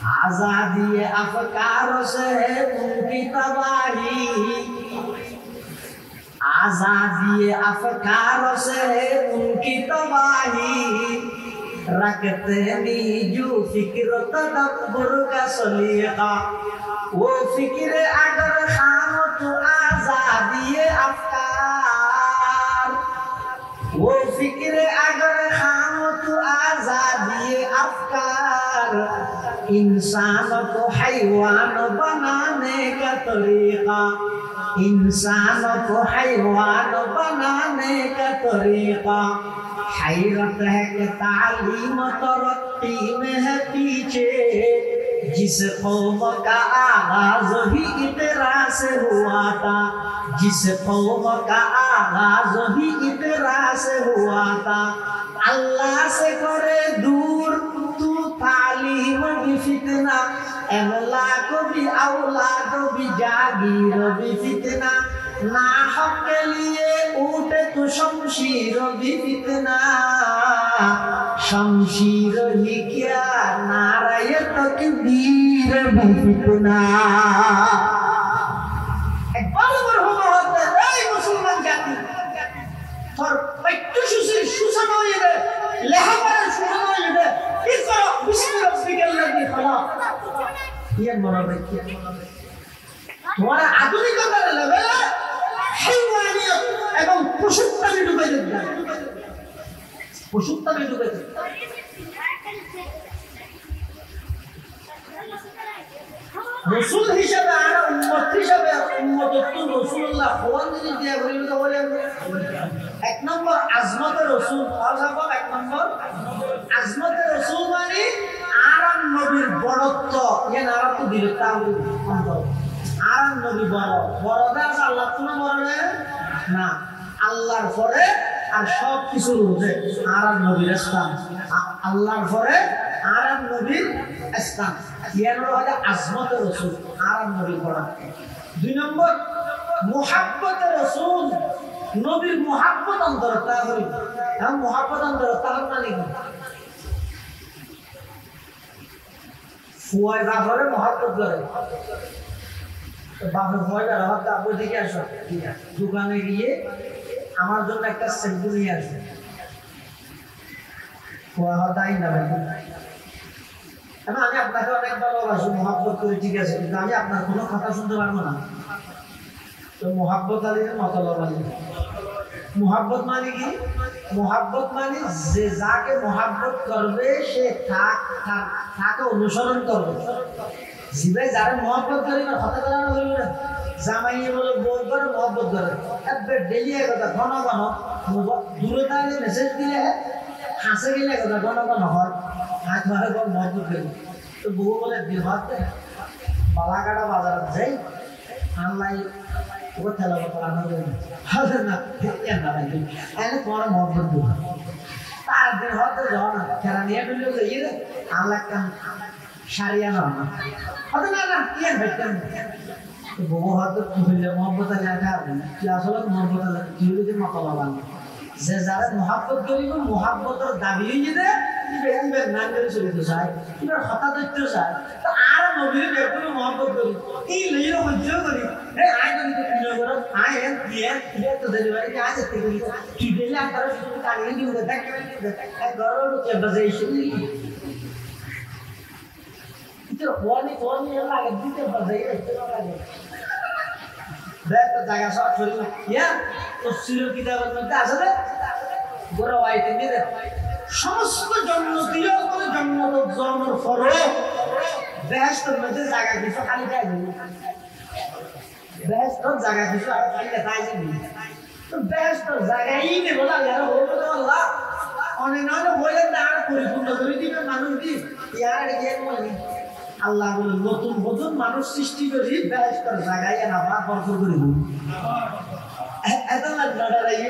आजादी अफकारों से है उनकी तबाही आजादी अफकारों से है उनकी तबाही रखते नहीं जो फिक्र तदब्बुर का सलीका वो फिक्र अगर खानो तो आजादी अफकार वो फिक्र अगर खानो तो आजादी अफकार इंसान को हैवान बनाने का तरीका इंसान को हैवान बनाने का तरीका हैरत है कि तालीम तरक्की में है पीछे जिस कौम का आगाज भी इकरा से हुआ था जिस कौम का आगाज भी इकरा से हुआ था अल्लाह से करे दूर तू तालीम भी फितना अल्लाह को भी औलाद भी जागीर भी फितना ना हक के लिए उठे तो शमशीर भी फितना शमशीर ही क्या नाराय तकबीर भी फितना एक बार मरहुमा होते ऐ मुसलमान जाति তোর পাঠ্যসূচির সূচনা হয়ে যায় লেখাপড়ার সূচনা হয়ে যায় ইকরা বিসমি রাব্বিকাল্লাযী খালাক ইয়ে মনোবল কি তোমার আধুনিকতার লেভেলে হাইওয়ানিয়ত এবং পশুত্বকে ঢুকে দিতে পশুত্বকে ঢুকে দিতে রাসূল হিসেবে আর উম্মত হিসেবে উম্মতুল রাসূলুল্লাহ কোন জিনিস দিয়ে বলে এক নম্বর আজমতের রাসূল আল্লাহ এক নম্বর আজমতের রাসূল মানে আরাম নবীর বড়ত্ব এ নারাত দিল তাহলে আরাম নবী বড়দা আল্লাহ কোন বড় না আল্লাহর পরে আর সব কিছু রয়েছে আরাম নবীর স্থান আল্লাহর পরে আরাম নবীর স্থান ইয়ার হলো আজমতের রাসূল আরাম নবীর বড় দুই নম্বর মুহাব্বতের রাসূল নবীর মুহাব্বত অন্তরতা হই এবং মুহাব্বত অন্তরতা মানে কি ফুয়াই বাবারে মুহাব্বত করে তো বাবার ভয় আর হাত আবু দিকে আসো দোকানে গিয়ে আমার জন্য একটা সেলফি নিয়ে আসো ফুয়া হদাই না ভাই আমি আপনাকে অনেক ভালোবাসি মুহাব্বত করি ঠিক আছে কিন্তু আমি আপনার কোনো কথা শুনতে পারবো না তো মুহাব্বত আলীর মতলব আলী মুহাব্বত মানে কি মুহাব্বত মানে যে যাকে মুহাব্বত করবে সে তাকে অনুসরণ করবে জিবে যারা মুহাব্বত করে না কথা বলা হইল না জামাই বলে বউ করে মুহাব্বত করে একবার ডেলি কথা ঘন ঘন দূরে দাঁড়িয়ে মেসেজ দিলে হাসে গেলে কথা ঘন ঘন হয় হাত মারে বল মুহাব্বত করে তো বউ বলে বিহাত বালাকাটা বাজার যাই আনলাই वो चला वो पढ़ाना है हाँ ना क्या ना भाई ऐसे कौन मोहब्बत दूँ तार दिन होते जाओ ना क्या नहीं है बिल्कुल ये ना आलक का शारिया ना होते ना ये बैठते तो वो होते बिल्कुल मोहब्बत आ जाता है क्या सोला मोहब्बत आ जाता है क्यों इतने मतलब आना যে যারা মুহাব্বত করিব মুহাব্বতের দাবি হয়ে যেতে বের নাম করে চলিতে চায় এবার হঠাৎ হইতে চায় তো আর নবীর বেরপুরে মুহাব্বত করি এই লইলো হজ্জ করি এই আয় করি তো কিলো করো আয় এন দিয়ে তো ডেলিভারি কে আজ থেকে করি কি দিলে আর তারা শুধু কালিয়ে দিব দেখ এক গরর কে বাজাইছি তো কোনি লাগে দিতে বাজাই এটা লাগে দেখ তো জায়গা সব চলি ইয়া তো সিরো কিতাবের মধ্যে আছে রে গোরা ওয়াইতে নিয়ে সমস্ত জন্নতীয় করে জন্নত জন্মর ফরক বেহেশতের মধ্যে জায়গা কিছু খালি যায় না বেহেশতের জায়গা কিছু আর খালি যায় না তো বেহেশতের জায়গাই নেই বলা যারা বলতো আল্লাহ অনেক নয় বলে না আর পরিপূর্ণ করে দিবে মানুষ দি ইয়ার গেম বলি আল্লাহ বলে নতুন নতুন মানুষ সৃষ্টি করি বেহেশতের জায়গায় না বা বরকত করে দিব এত না লড়াইয়ে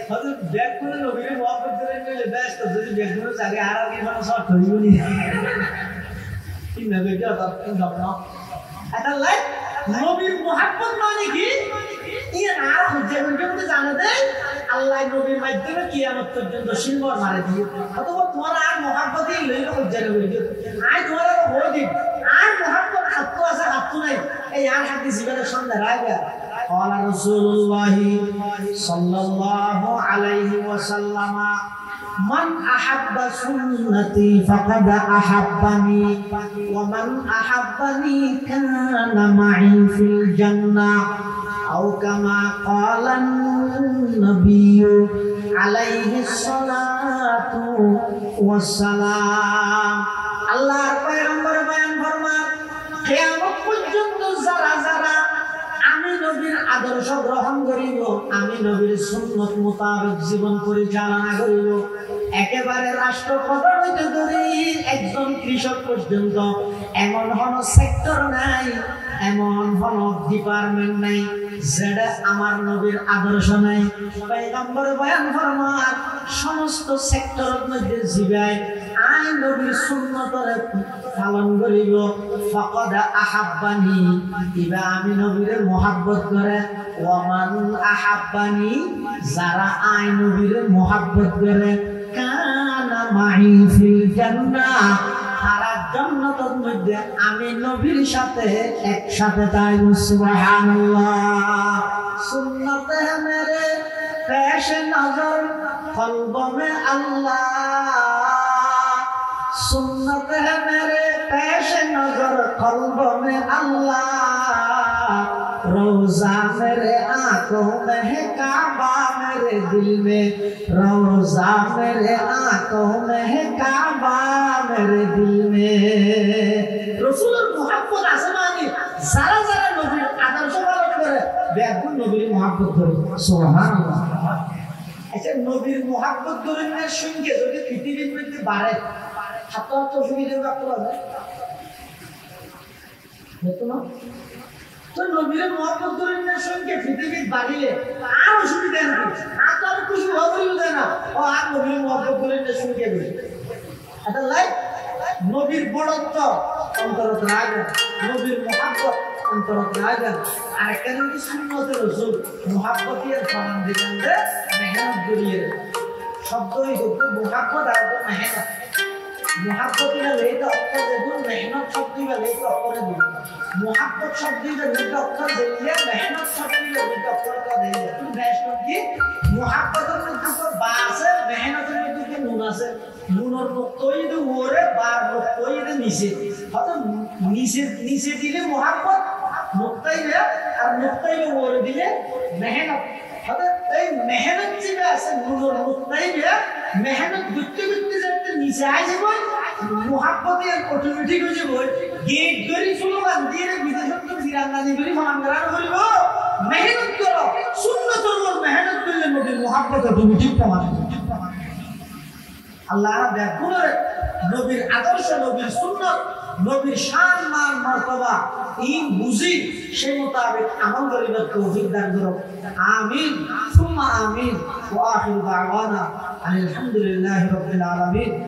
হয়তো ব্যাগ করে নবীর মুহাব্বত করে নিলে বেহেশত যদি ব্যাগ করে জায়গায় আর কি মানুষ সব ধরিবনি কিভাবে কি না এটা লাই নবীর মুহাব্বত মানে কি ইয়ে না হজ্জা পর্যন্ত জানে দেয় আল্লাহ নবীর মাধ্যমে কিয়ামত পর্যন্ত সিলবর মারে দিয়ে অথবা তোমার আর মুহাব্বতই লইল হজ্জা করে দিও আজ তোমার হয়ে দিন আর মুহাব্বত হাত আছে হাত নাই এই আর হাতে জীবনের সন্ধ্যা রাখবে قال رسول الله صلى الله عليه وسلم من أحب سنتي فقد أحبني ومن أحبني كان معي في الجنة أو كما قال النبي عليه الصلاة والسلام الله पैगंबर बयान फरमान कियामत পর্যন্ত যারা যারা আমি নবীর আদর্শ গ্রহণ করিব আমি নবীর সুন্নত মোতাবেক জীবন পরিচালনা করিব একেবারে রাষ্ট্রপ্রধান হইতে ধরি একজন কৃষক পর্যন্ত এমন কোন সেক্টর নাই এমন কোন ডিপার্টমেন্ট নাই যেটা আমার নবীর আদর্শ নাই পয়গম্বর বয়ান ফরমান সমস্ত সেক্টরের মধ্যে জিবাই আই নবীর সুন্নতরে পালন করিব ফাকাদ আহাব্বানি ইবা আমি নবীর মুহাব্বত করে ওয়ামান আহাব্বানি যারা আই নবীর মুহাব্বত করে কানা মাই ফিল জান্নাহ তারা জান্নাতের মধ্যে আমি নবীর সাথে একসাথে তাই সুবহানাল্লাহ সুন্নত है मेरे पेश नजर कल्ब में अल्लाह सुन्नत है मेरे पेश नजर कल्ब में अल्लाह रोजा मेरे आंखों में है काबा मेरे दिल में रोजा मेरे आंखों में है काबा मेरे दिल में रसूलुर मोहब्बत आसमानी सारा सारा नबीर आदर्श पालन करे बेगुन नबीर मोहब्बत करे सुबहानाल्लाह अच्छा नबीर मोहब्बत करें ना संख्या যদি পৃথিবীর মধ্যে বাড়ে হাতে তো সুবিধা রাখতে হবে দেখো না তো নবীর মোহাম্মদ করেন না সংখ্যা পৃথিবীর বাড়িলে আর অসুবিধা নেই আর তো কিছু হবে না ও আর নবীর মোহাম্মদ করেন না সংখ্যা বেশি এটা লাই নবীর বড়ত্ব অন্তরত রাখবেন নবীর মোহাম্মদ অন্তরত রাখবেন আর কেন কি সুন্নতের রাসূল মোহাম্মতের ফরমান দিবেন যে মেহনত করিয়ে শব্দই হচ্ছে মোহাম্মদ আর মেহনত मोहब्बत का लेके अक्सर देखो मेहनत शब्द का लेके अक्सर देखो मोहब्बत शब्द का लेके अक्सर देखिए मेहनत शब्द का लेके अक्सर का देखिए तुम वैष्णव की मोहब्बत में तो बास है मेहनत में तो के नुना से नुनर कोई तो ओरे बार कोई तो नीचे मतलब नीचे दिले मोहब्बत मुक्ताई है और मुक्ताई में ओरे दिले मेहनत मतलब এই মেহনত যে আছে নুনর মুক্তাই है मेहनत गुत्ते गुत्ते जाते नीचे आ जाबो मोहब्बत ऑटोमेटिक हो जाबो गेट करी स्लोगान দিয়ে বিদেশত তো ফিরাঙ্গানি করি ফাঙ্গারান করিব मेहनत करो सुन्नतर और मेहनत করলে নবীর मोहब्बत ऑटोमेटिक প্রমাণ আল্লাহ বেগুনের নবীর আদর্শ নবীর সুন্নাত নবীর শান মান মর্তবা এই বুঝি সেই মোতাবেক আমল করিবার তৌফিক দান করো আমিন সুম্মা আমিন ওয়া আখিরু দাওয়ানা আলহামদুলিল্লাহি রাব্বিল আলামিন।